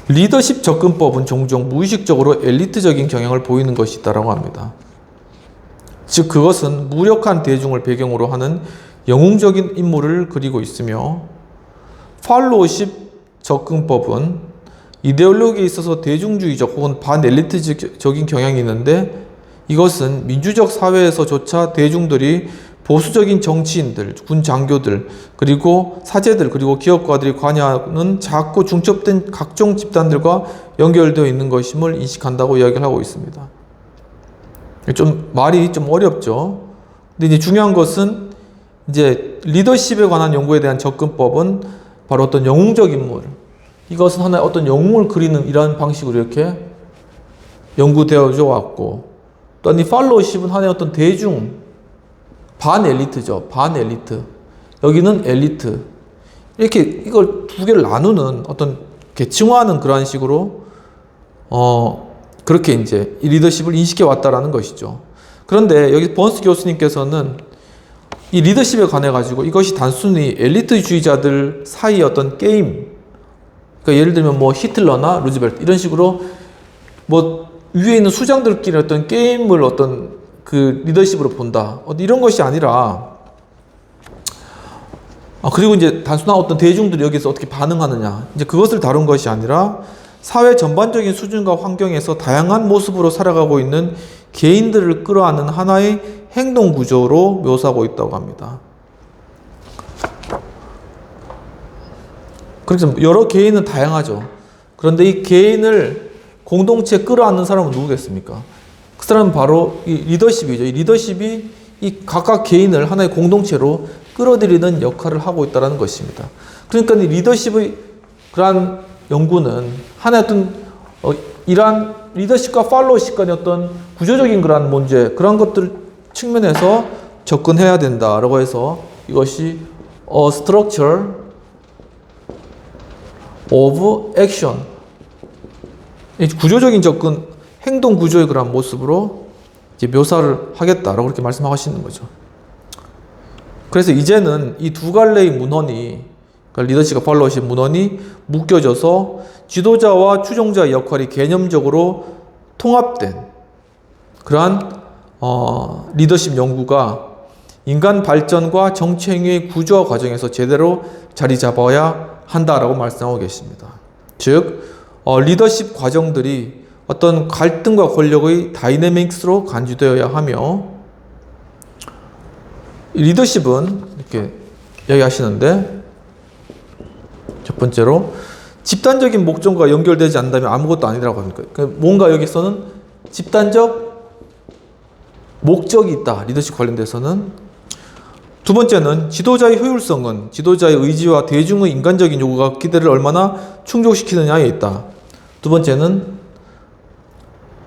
리더십 접근법은 종종 무의식적으로 엘리트적인 경향을 보이는 것이 있다고 합니다. 즉 그것은 무력한 대중을 배경으로 하는 영웅적인 인물을 그리고 있으며 팔로우십 접근법은 이데올로기에 있어서 대중주의적 혹은 반엘리트적인 경향이 있는데 이것은 민주적 사회에서조차 대중들이 보수적인 정치인들, 군 장교들, 그리고 사제들, 그리고 기업가들이 관여하는 작고 중첩된 각종 집단들과 연결되어 있는 것임을 인식한다고 이야기를 하고 있습니다. 말이 좀 어렵죠. 근데 이제 중요한 것은 이제 리더십에 관한 연구에 대한 접근법은 바로 어떤 영웅적 인물, 이것은 하나의 어떤 영웅을 그리는 이러한 방식으로 이렇게 연구되어져 왔고, 또한 이 팔로우십은 하나의 어떤 대중, 반엘리트죠. 반엘리트. 여기는 엘리트. 이렇게 이걸 두 개를 나누는 어떤 계층화하는 그러한 식으로 그렇게 이제 이 리더십을 인식해 왔다라는 것이죠. 그런데 여기 번스 교수님께서는 이 리더십에 관해 가지고 이것이 단순히 엘리트주의자들 사이의 어떤 게임, 그러니까 예를 들면 뭐 히틀러나 루즈벨트 이런 식으로 뭐 위에 있는 수장들끼리 어떤 게임을 어떤 그 리더십으로 본다, 이런 것이 아니라, 그리고 이제 단순한 어떤 대중들이 여기서 어떻게 반응하느냐, 이제 그것을 다룬 것이 아니라 사회 전반적인 수준과 환경에서 다양한 모습으로 살아가고 있는 개인들을 끌어안는 하나의 행동 구조로 묘사하고 있다고 합니다. 그래서 여러 개인은 다양하죠. 그런데 이 개인을 공동체에 끌어안는 사람은 누구겠습니까? 그 사람은 바로 이 리더십이죠. 이 리더십이 이 각각 개인을 하나의 공동체로 끌어들이는 역할을 하고 있다는 것입니다. 그러니까 이 리더십의 그러한 연구는 하나의 어떤 이러한 리더십과 팔로우십 간의 어떤 구조적인 그러한 문제, 그런 것들 측면에서 접근해야 된다라고 해서 이것이 a structure of action, 구조적인 접근, 행동 구조의 그런 모습으로 이제 묘사를 하겠다라고 그렇게 말씀하시는 거죠. 그래서 이제는 이 두 갈래의 문헌이, 그러니까 리더십과 팔로우십 문헌이 묶여져서 지도자와 추종자의 역할이 개념적으로 통합된 그러한 리더십 연구가 인간 발전과 정치 행위의 구조화 과정에서 제대로 자리 잡아야 한다라고 말씀하고 계십니다. 즉, 리더십 과정들이 어떤 갈등과 권력의 다이내믹스로 간주되어야 하며, 리더십은 이렇게 이야기하시는데, 첫 번째로 집단적인 목적과 연결되지 않는다면 아무것도 아니라고 합니다. 뭔가 여기서는 집단적 목적이 있다, 리더십 관련돼서는. 두 번째는 지도자의 효율성은 지도자의 의지와 대중의 인간적인 요구가 기대를 얼마나 충족시키느냐에 있다. 두 번째는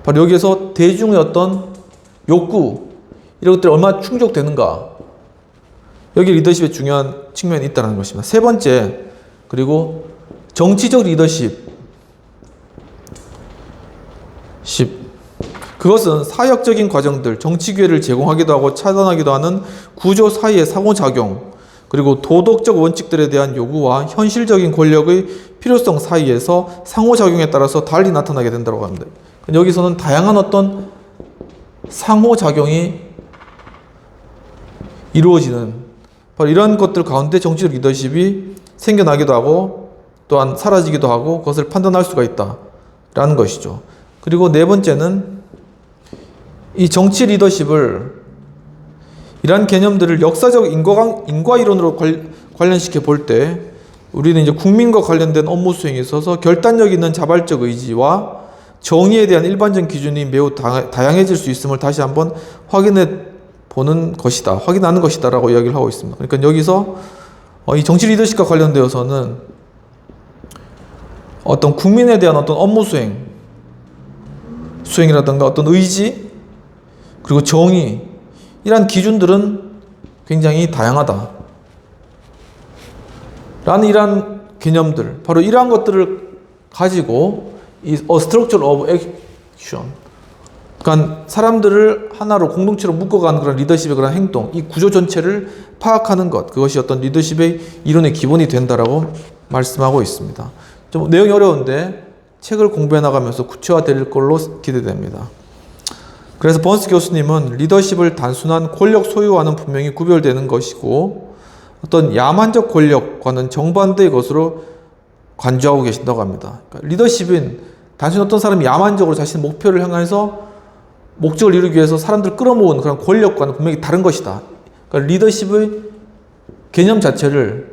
바로 여기에서 대중의 어떤 욕구, 이런 것들이 얼마나 충족되는가, 여기 리더십의 중요한 측면이 있다는 것입니다. 세 번째, 그리고 정치적 리더십. 그것은 사역적인 과정들, 정치 기회를 제공하기도 하고 차단하기도 하는 구조 사이의 상호작용, 그리고 도덕적 원칙들에 대한 요구와 현실적인 권력의 필요성 사이에서 상호작용에 따라서 달리 나타나게 된다고 합니다. 여기서는 다양한 어떤 상호작용이 이루어지는, 바로 이런 것들 가운데 정치적 리더십이 생겨나기도 하고 또한 사라지기도 하고 그것을 판단할 수가 있다라는 것이죠. 그리고 네 번째는 이 정치 리더십을, 이러한 개념들을 역사적 인과 이론으로 관련시켜 볼 때 우리는 이제 국민과 관련된 업무 수행에 있어서 결단력 있는 자발적 의지와 정의에 대한 일반적 기준이 매우 다양해질 수 있음을 다시 한번 확인하는 것이다 라고 이야기를 하고 있습니다. 그러니까 여기서 이 정치 리더십과 관련되어서는 어떤 국민에 대한 어떤 업무 수행이라든가 어떤 의지, 그리고 정의, 이러한 기준들은 굉장히 다양하다 라는 이러한 개념들, 바로 이러한 것들을 가지고 이 a structure of action, 그러니까 사람들을 하나로 공동체로 묶어가는 그런 리더십의 그런 행동, 이 구조 전체를 파악하는 것, 그것이 어떤 리더십의 이론의 기본이 된다라고 말씀하고 있습니다. 좀 내용이 어려운데 책을 공부해 나가면서 구체화될 걸로 기대됩니다. 그래서 번스 교수님은 리더십을 단순한 권력 소유와는 분명히 구별되는 것이고 어떤 야만적 권력과는 정반대의 것으로 간주하고 계신다고 합니다. 그러니까 리더십은 단순히 어떤 사람이 야만적으로 자신의 목표를 향해서 목적을 이루기 위해서 사람들을 끌어모은 그런 권력과는 분명히 다른 것이다. 그러니까 리더십의 개념 자체를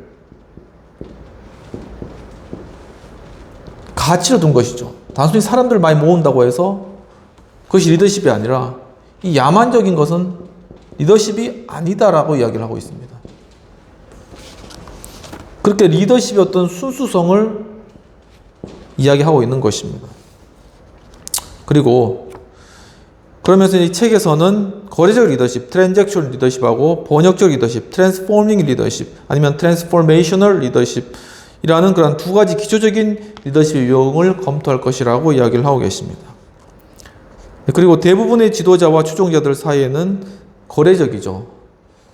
가치로 둔 것이죠. 단순히 사람들을 많이 모은다고 해서 그것이 리더십이 아니라 이 야만적인 것은 리더십이 아니다라고 이야기를 하고 있습니다. 그렇게 리더십의 어떤 순수성을 이야기하고 있는 것입니다. 그리고 그러면서 이 책에서는 거래적 리더십, 트랜잭션 리더십하고 번역적 리더십, 트랜스포밍 리더십, 아니면 트랜스포메이셔널 리더십이라는 그런 두 가지 기초적인 리더십의 유형을 검토할 것이라고 이야기를 하고 계십니다. 그리고 대부분의 지도자와 추종자들 사이에는 거래적이죠.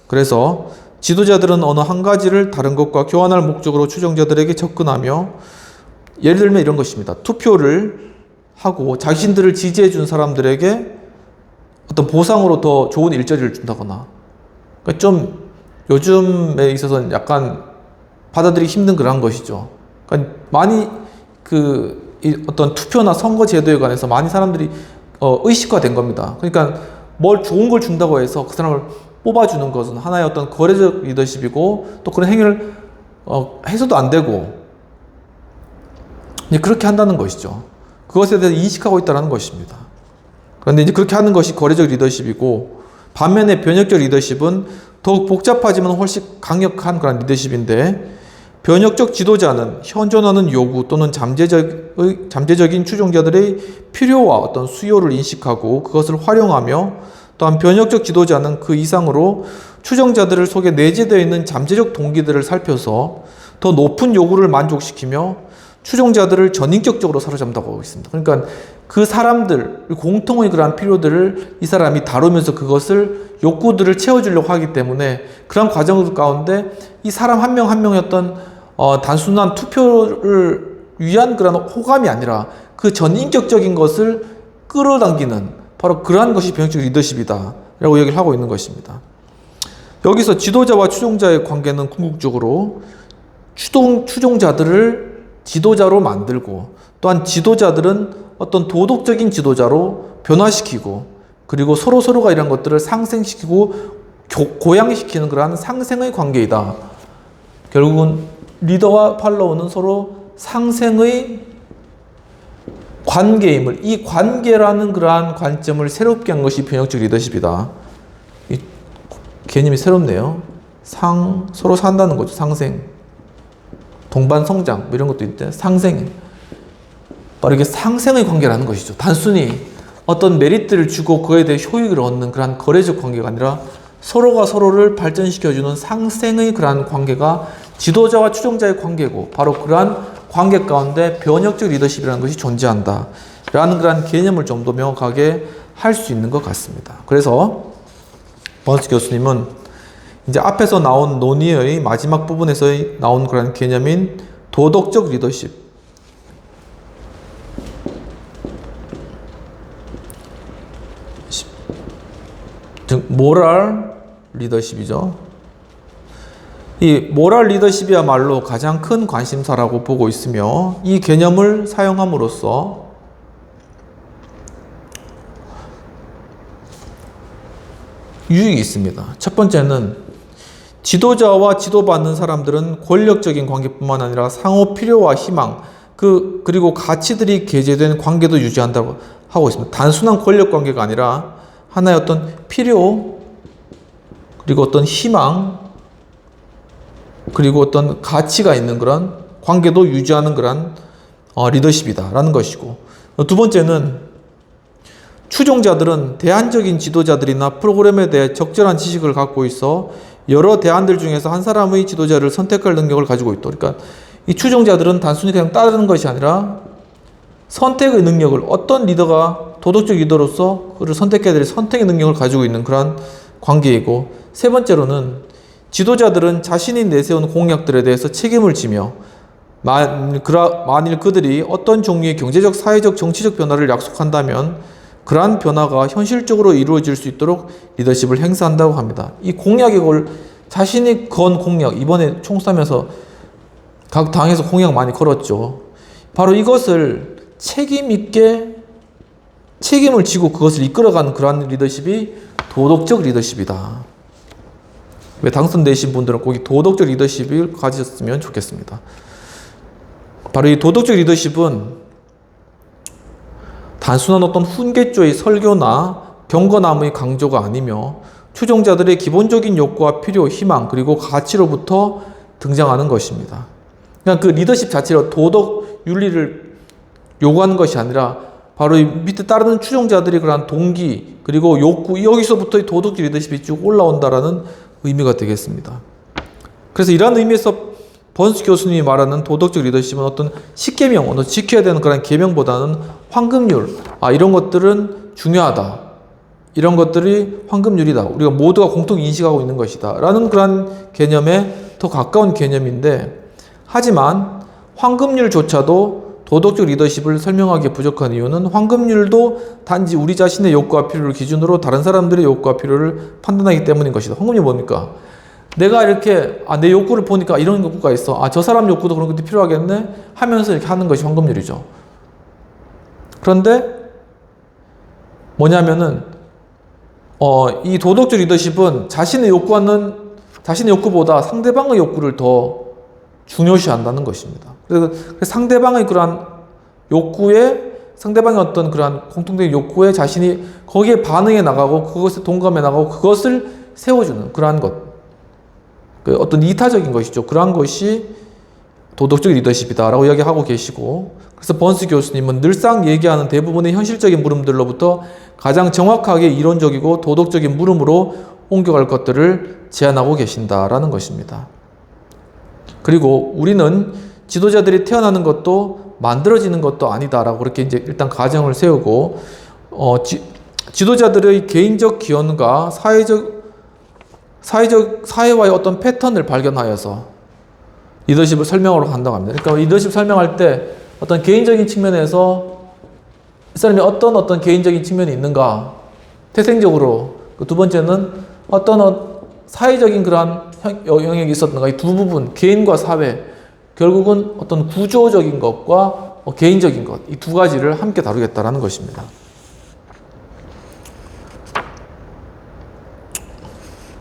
그래서 지도자들은 어느 한 가지를 다른 것과 교환할 목적으로 추종자들에게 접근하며, 예를 들면 이런 것입니다. 투표를 하고 자신들을 지지해 준 사람들에게 어떤 보상으로 더 좋은 일자리를 준다거나, 그러니까 좀 요즘에 있어서는 약간 받아들이기 힘든 그런 것이죠. 그러니까 많이 어떤 투표나 선거 제도에 관해서 많이 사람들이 의식화된 겁니다. 그러니까 뭘 좋은 걸 준다고 해서 그 사람을 뽑아주는 것은 하나의 어떤 거래적 리더십이고, 또 그런 행위를 해서도 안 되고 이제 그렇게 한다는 것이죠. 그것에 대해서 인식하고 있다는 것입니다. 그런데 이제 그렇게 하는 것이 거래적 리더십이고, 반면에 변혁적 리더십은 더욱 복잡하지만 훨씬 강력한 그런 리더십인데, 변혁적 지도자는 현존하는 요구 또는 잠재적인 추종자들의 필요와 어떤 수요를 인식하고 그것을 활용하며, 또한 변혁적 지도자는 그 이상으로 추종자들을 속에 내재되어 있는 잠재적 동기들을 살펴서 더 높은 요구를 만족시키며 추종자들을 전인격적으로 사로잡는다고 하고 있습니다. 그러니까 그 사람들 공통의 그러한 필요들을 이 사람이 다루면서 그것을 욕구들을 채워주려고 하기 때문에, 그런 과정 가운데 이 사람 한 명 한 명의 어떤 단순한 투표를 위한 그런 호감이 아니라 그 전인격적인 것을 끌어당기는, 바로 그러한 것이 변혁적 리더십이다 라고 얘기를 하고 있는 것입니다. 여기서 지도자와 추종자의 관계는 궁극적으로 추종자들을 지도자로 만들고, 또한 지도자들은 어떤 도덕적인 지도자로 변화시키고, 그리고 서로가 이런 것들을 상생시키고 고양시키는 그러한 상생의 관계이다. 결국은 리더와 팔로우는 서로 상생의 관계임을, 이 관계라는 그러한 관점을 새롭게 한 것이 변혁적 리더십이다. 이 개념이 새롭네요. 서로 산다는 거죠. 상생, 동반 성장 뭐 이런 것도 있대. 상생, 바로 이게 상생의 관계라는 것이죠. 단순히 어떤 메리트를 주고 그에 대해 효익을 얻는 그러한 거래적 관계가 아니라 서로가 서로를 발전시켜주는 상생의 그러한 관계가 지도자와 추종자의 관계고, 바로 그러한 관계 가운데 변혁적 리더십이라는 것이 존재한다 라는 그런 개념을 좀 더 명확하게 할 수 있는 것 같습니다. 그래서 번스 교수님은 이제 앞에서 나온 논의의 마지막 부분에서 나온 그런 개념인 도덕적 리더십, 즉 모럴 리더십이죠. 이 모럴 리더십이야말로 가장 큰 관심사라고 보고 있으며, 이 개념을 사용함으로써 유익이 있습니다. 첫 번째는 지도자와 지도받는 사람들은 권력적인 관계뿐만 아니라 상호 필요와 희망, 그리고 가치들이 게재된 관계도 유지한다고 하고 있습니다. 단순한 권력 관계가 아니라 하나의 어떤 필요, 그리고 어떤 희망, 그리고 어떤 가치가 있는 그런 관계도 유지하는 그런 리더십이다라는 것이고, 두 번째는 추종자들은 대안적인 지도자들이나 프로그램에 대해 적절한 지식을 갖고 있어 여러 대안들 중에서 한 사람의 지도자를 선택할 능력을 가지고 있다. 그러니까 이 추종자들은 단순히 그냥 따르는 것이 아니라 선택의 능력을, 어떤 리더가 도덕적 리더로서 그를 선택해야 될 선택의 능력을 가지고 있는 그런 관계이고, 세 번째로는 지도자들은 자신이 내세운 공약들에 대해서 책임을 지며 만일 그들이 어떤 종류의 경제적, 사회적, 정치적 변화를 약속한다면 그러한 변화가 현실적으로 이루어질 수 있도록 리더십을 행사한다고 합니다. 이 공약을 자신이 건 공약, 이번에 총싸면서 각 당에서 공약 많이 걸었죠. 바로 이것을 책임 있게 책임을 지고 그것을 이끌어가는 그러한 리더십이 도덕적 리더십이다. 왜 당선되신 분들은 꼭 이 도덕적 리더십을 가지셨으면 좋겠습니다. 바로 이 도덕적 리더십은 단순한 어떤 훈계조의 설교나 경건함의 강조가 아니며 추종자들의 기본적인 욕구와 필요, 희망, 그리고 가치로부터 등장하는 것입니다. 그냥 그 리더십 자체로 도덕 윤리를 요구하는 것이 아니라 바로 이 밑에 따르는 추종자들이 그러한 동기, 그리고 욕구, 여기서부터 도덕적 리더십이 쭉 올라온다라는 의미가 되겠습니다. 그래서 이러한 의미에서 번스 교수님이 말하는 도덕적 리더십은 어떤 십계명, 지켜야 되는 그런 계명보다는 황금률, 이런 것들은 중요하다. 이런 것들이 황금률이다. 우리가 모두가 공통 인식하고 있는 것이다. 라는 그런 개념에 더 가까운 개념인데, 하지만 황금률조차도 도덕적 리더십을 설명하기에 부족한 이유는 황금률도 단지 우리 자신의 욕구와 필요를 기준으로 다른 사람들의 욕구와 필요를 판단하기 때문인 것이다. 황금률이 뭡니까? 내가 이렇게 내 욕구를 보니까 이런 욕구가 있어. 저 사람 욕구도 그런 것도 필요하겠네 하면서 이렇게 하는 것이 황금률이죠. 그런데 뭐냐면은 이 도덕적 리더십은 자신의 욕구보다 상대방의 욕구를 더 중요시한다는 것입니다. 그래서 상대방의 그러한 상대방의 어떤 그러한 공통된 욕구에 자신이 거기에 반응해 나가고 그것에 동감해 나가고 그것을 세워주는 그러한 것. 어떤 이타적인 것이죠. 그러한 것이 도덕적 리더십이다라고 이야기하고 계시고, 그래서 번스 교수님은 늘상 얘기하는 대부분의 현실적인 물음들로부터 가장 정확하게 이론적이고 도덕적인 물음으로 옮겨갈 것들을 제안하고 계신다라는 것입니다. 그리고 우리는 지도자들이 태어나는 것도 만들어지는 것도 아니다라고 그렇게 이제 일단 가정을 세우고, 지도자들의 개인적 기원과 사회와의 어떤 패턴을 발견하여서 리더십을 설명하러 간다고 합니다. 그러니까 리더십 설명할 때 어떤 개인적인 측면에서 이 사람이 어떤 개인적인 측면이 있는가, 태생적으로, 두 번째는 어떤 사회적인 그러한 영역이 있었는가, 이 두 부분, 개인과 사회, 결국은 어떤 구조적인 것과 개인적인 것, 이 두 가지를 함께 다루겠다라는 것입니다.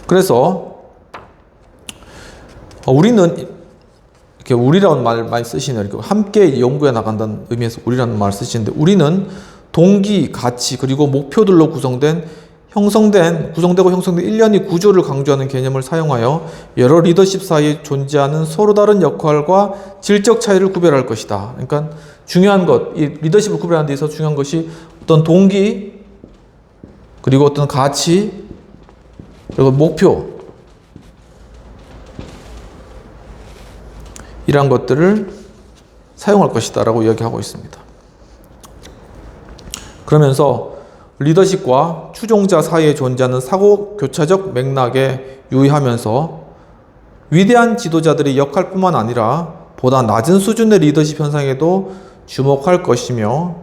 그래서 우리는 이렇게 우리라는 말 많이 쓰시네요. 함께 연구해 나간다는 의미에서 우리라는 말을 쓰시는데, 우리는 동기, 가치, 그리고 목표들로 구성되고 형성된 일련의 구조를 강조하는 개념을 사용하여 여러 리더십 사이에 존재하는 서로 다른 역할과 질적 차이를 구별할 것이다. 그러니까 중요한 것, 이 리더십을 구별하는 데 있어서 중요한 것이 어떤 동기, 그리고 어떤 가치, 그리고 목표, 이러한 것들을 사용할 것이다 라고 이야기하고 있습니다. 그러면서 리더십과 추종자 사이에 존재하는 사고 교차적 맥락에 유의하면서 위대한 지도자들의 역할뿐만 아니라 보다 낮은 수준의 리더십 현상에도 주목할 것이며,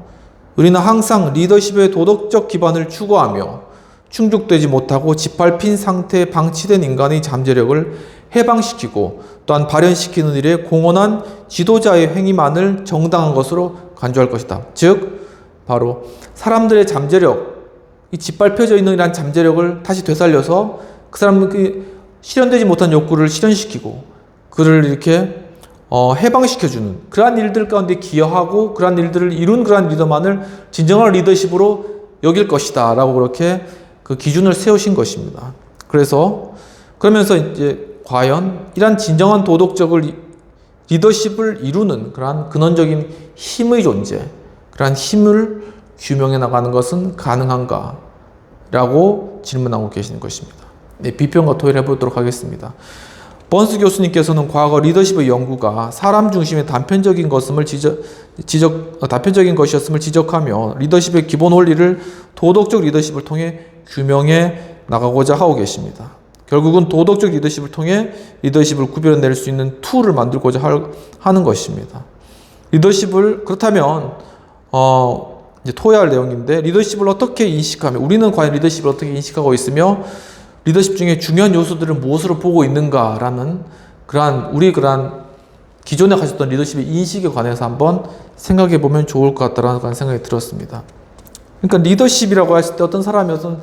우리는 항상 리더십의 도덕적 기반을 추구하며 충족되지 못하고 짓밟힌 상태에 방치된 인간의 잠재력을 해방시키고 또한 발현시키는 일에 공헌한 지도자의 행위만을 정당한 것으로 간주할 것이다. 즉 바로 사람들의 잠재력, 이 짓밟혀져 있는 이러한 잠재력을 다시 되살려서 그 사람의 실현되지 못한 욕구를 실현시키고 그를 이렇게 해방시켜주는 그러한 일들 가운데 기여하고 그러한 일들을 이룬 그러한 리더만을 진정한 리더십으로 여길 것이다 라고 그렇게 그 기준을 세우신 것입니다. 그러면서 이제 과연 이러한 진정한 도덕적 리더십을 이루는 그러한 근원적인 힘의 존재, 그러한 힘을 규명해 나가는 것은 가능한가? 라고 질문하고 계시는 것입니다. 네, 비평과 토의를 해보도록 하겠습니다. 번스 교수님께서는 과거 리더십의 연구가 사람 중심의 단편적인 것이었음을 지적하며 리더십의 기본 원리를 도덕적 리더십을 통해 규명해 나가고자 하고 계십니다. 결국은 도덕적 리더십을 통해 리더십을 구별해낼 수 있는 툴을 만들고자 하는 것입니다. 그렇다면 이제 토의할 내용인데, 리더십을 어떻게 인식하며, 우리는 과연 리더십을 어떻게 인식하고 있으며 리더십 중에 중요한 요소들을 무엇으로 보고 있는가라는 그러한 기존에 가졌던 리더십의 인식에 관해서 한번 생각해 보면 좋을 것 같다라는 생각이 들었습니다. 그러니까 리더십이라고 했을 때 어떤 사람이 어떤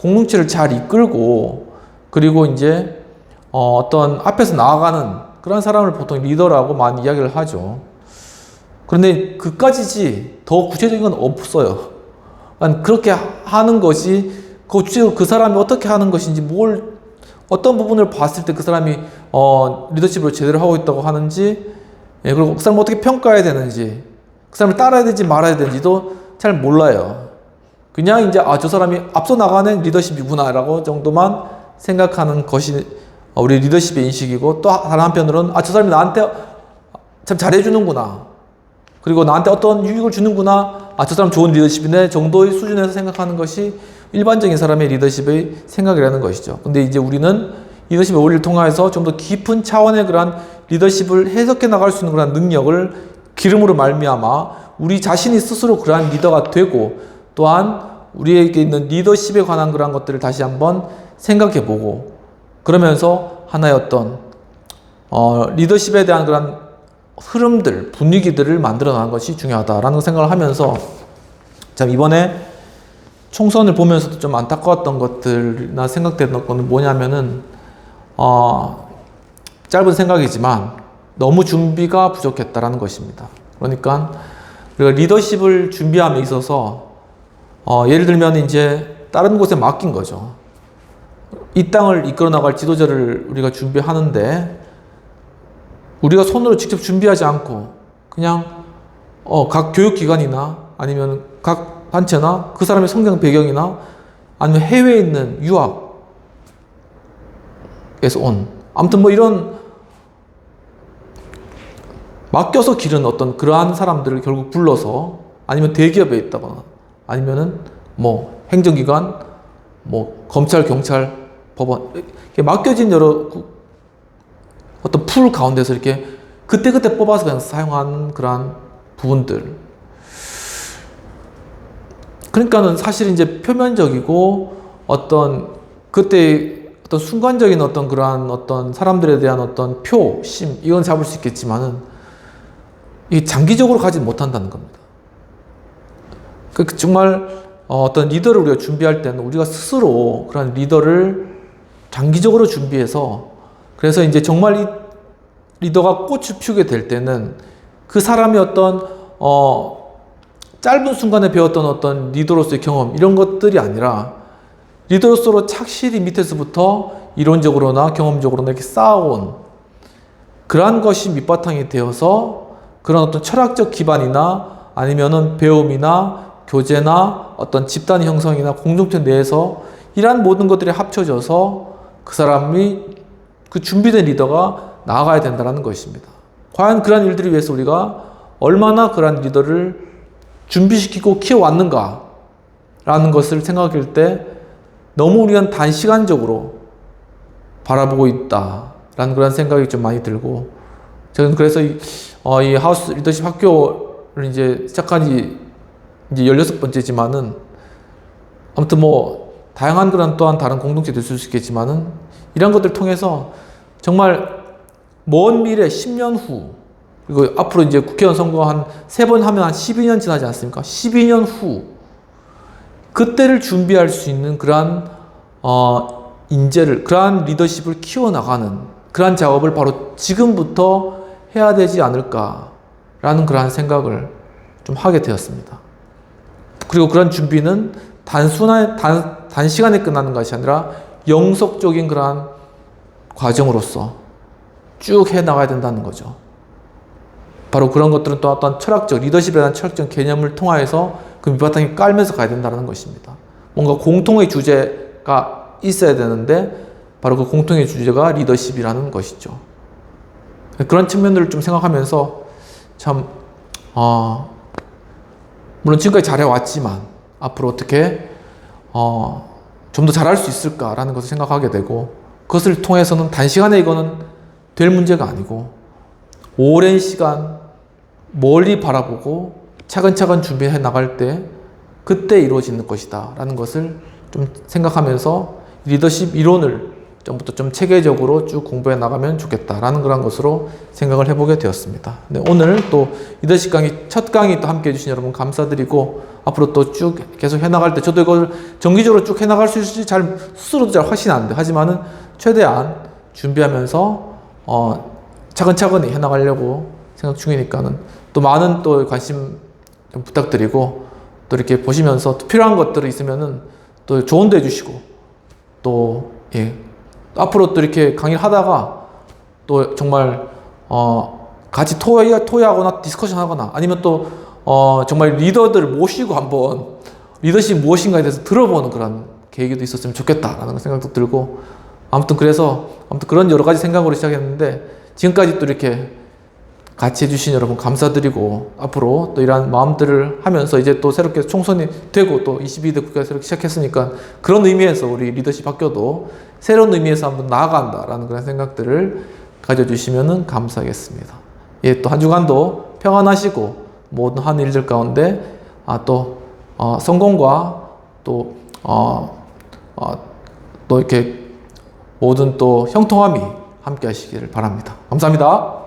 공동체를 잘 이끌고 그리고 이제 어떤 앞에서 나아가는 그런 사람을 보통 리더라고 많이 이야기를 하죠. 그런데 그까지지 더 구체적인 건 없어요. 그렇게 하는 것이 구체적으로 그 사람이 어떻게 하는 것인지 어떤 부분을 봤을 때 그 사람이 리더십을 제대로 하고 있다고 하는지, 그리고 그 사람을 어떻게 평가해야 되는지, 그 사람을 따라야 되는지 말아야 되는지도 잘 몰라요. 그냥 이제 저 사람이 앞서 나가는 리더십이구나 라고 정도만 생각하는 것이 우리 리더십의 인식이고, 또 다른 한편으로는 저 사람이 나한테 참 잘해주는구나, 그리고 나한테 어떤 유익을 주는구나, 저 사람 좋은 리더십이네 정도의 수준에서 생각하는 것이 일반적인 사람의 리더십의 생각이라는 것이죠. 근데 이제 우리는 리더십의 원리를 통해서 좀 더 깊은 차원의 그러한 리더십을 해석해 나갈 수 있는 그런 능력을 기름으로 말미암아 우리 자신이 스스로 그러한 리더가 되고, 또한 우리에게 있는 리더십에 관한 그러한 것들을 다시 한번 생각해 보고, 그러면서 하나의 어떤 리더십에 대한 그런 흐름들, 분위기들을 만들어 나가는 것이 중요하다라는 생각을 하면서, 참 이번에 총선을 보면서도 좀 안타까웠던 것들이나 생각되는 것은 뭐냐면은 짧은 생각이지만 너무 준비가 부족했다라는 것입니다. 그러니까 우리가 리더십을 준비함에 있어서 예를 들면 이제 다른 곳에 맡긴 거죠. 이 땅을 이끌어 나갈 지도자를 우리가 준비하는데 우리가 손으로 직접 준비하지 않고 그냥 각 교육기관이나 아니면 각 단체나 그 사람의 성경 배경이나 아니면 해외에 있는 유학에서 온, 아무튼 뭐 이런 맡겨서 기른 어떤 그러한 사람들을 결국 불러서, 아니면 대기업에 있다거나 아니면은 뭐 행정기관, 뭐 검찰, 경찰, 법원, 이렇게 맡겨진 여러 어떤 풀 가운데서 이렇게 그때그때 뽑아서 그냥 사용하는 그러한 부분들. 그러니까는 사실 이제 표면적이고 어떤 그때 어떤 순간적인 어떤 그러한 어떤 사람들에 대한 어떤 심, 이건 잡을 수 있겠지만은 이 장기적으로 가지 못한다는 겁니다. 정말 어떤 리더를 우리가 준비할 때는 우리가 스스로 그런 리더를 장기적으로 준비해서, 그래서 이제 정말 이 리더가 꽃을 피우게 될 때는 그 사람의 어떤 짧은 순간에 배웠던 어떤 리더로서의 경험, 이런 것들이 아니라 리더로서 착실히 밑에서부터 이론적으로나 경험적으로나 이렇게 쌓아온 그러한 것이 밑바탕이 되어서 그런 어떤 철학적 기반이나 아니면은 배움이나 교제나 어떤 집단 형성이나 공동체 내에서 이러한 모든 것들이 합쳐져서 그 사람이 그 준비된 리더가 나아가야 된다는 것입니다. 과연 그러한 일들을 위해서 우리가 얼마나 그러한 리더를 준비시키고 키워왔는가 라는 것을 생각할 때 너무 우리가 단시간적으로 바라보고 있다라는 그런 생각이 좀 많이 들고, 저는 그래서 이 하우스 리더십 학교를 이제 시작한 지 이제 16번째지만은 아무튼 뭐 다양한 그런 또한 다른 공동체도 있을 수 있겠지만은 이런 것들을 통해서 정말 먼 미래 10년 후, 그리고 앞으로 이제 국회의원 선거 한 3번 하면 한 12년 지나지 않습니까? 12년 후 그때를 준비할 수 있는 그러한 인재를, 그러한 리더십을 키워나가는 그러한 작업을 바로 지금부터 해야 되지 않을까라는 그러한 생각을 좀 하게 되었습니다. 그리고 그런 준비는 단시간에 끝나는 것이 아니라 영속적인 그러한 과정으로서 쭉 해나가야 된다는 거죠. 바로 그런 것들은 또 어떤 철학적, 리더십에 대한 철학적 개념을 통하여서 그 밑바탕에 깔면서 가야 된다는 것입니다. 뭔가 공통의 주제가 있어야 되는데 바로 그 공통의 주제가 리더십이라는 것이죠. 그런 측면들을 좀 생각하면서 참 물론 지금까지 잘해왔지만 앞으로 어떻게 좀 더 잘할 수 있을까라는 것을 생각하게 되고, 그것을 통해서는 단시간에 이거는 될 문제가 아니고 오랜 시간 멀리 바라보고 차근차근 준비해 나갈 때 그때 이루어지는 것이다 라는 것을 좀 생각하면서 리더십 이론을 좀부터 좀 체계적으로 쭉 공부해 나가면 좋겠다라는 그런 것으로 생각을 해보게 되었습니다. 네, 오늘 또 리더십 강의 첫 강의 또 함께 해주신 여러분 감사드리고, 앞으로 또 쭉 계속 해나갈 때 저도 이걸 정기적으로 쭉 해나갈 수 있을지 잘 스스로도 잘 확신 안 돼. 하지만은 최대한 준비하면서 차근차근히 해나가려고 생각 중이니까는 또 많은 또 관심 좀 부탁드리고, 또 이렇게 보시면서 또 필요한 것들이 있으면은 또 조언도 해주시고, 또 앞으로 또 이렇게 강의를 하다가 또 정말 같이 토의하거나 디스커션 하거나 아니면 또 정말 리더들을 모시고 한번 리더십이 무엇인가에 대해서 들어보는 그런 계기도 있었으면 좋겠다라는 생각도 들고, 아무튼 그런 여러 가지 생각으로 시작했는데 지금까지 또 이렇게 같이 해주신 여러분 감사드리고, 앞으로 또 이러한 마음들을 하면서 이제 또 새롭게 총선이 되고 또 22대 국회가 새롭게 시작했으니까 그런 의미에서 우리 리더십 학교도 새로운 의미에서 한번 나아간다라는 그런 생각들을 가져주시면 감사하겠습니다. 예, 또 한 주간도 평안하시고 모든 한 일들 가운데 성공과 또 이렇게 모든 또 형통함이 함께 하시기를 바랍니다. 감사합니다.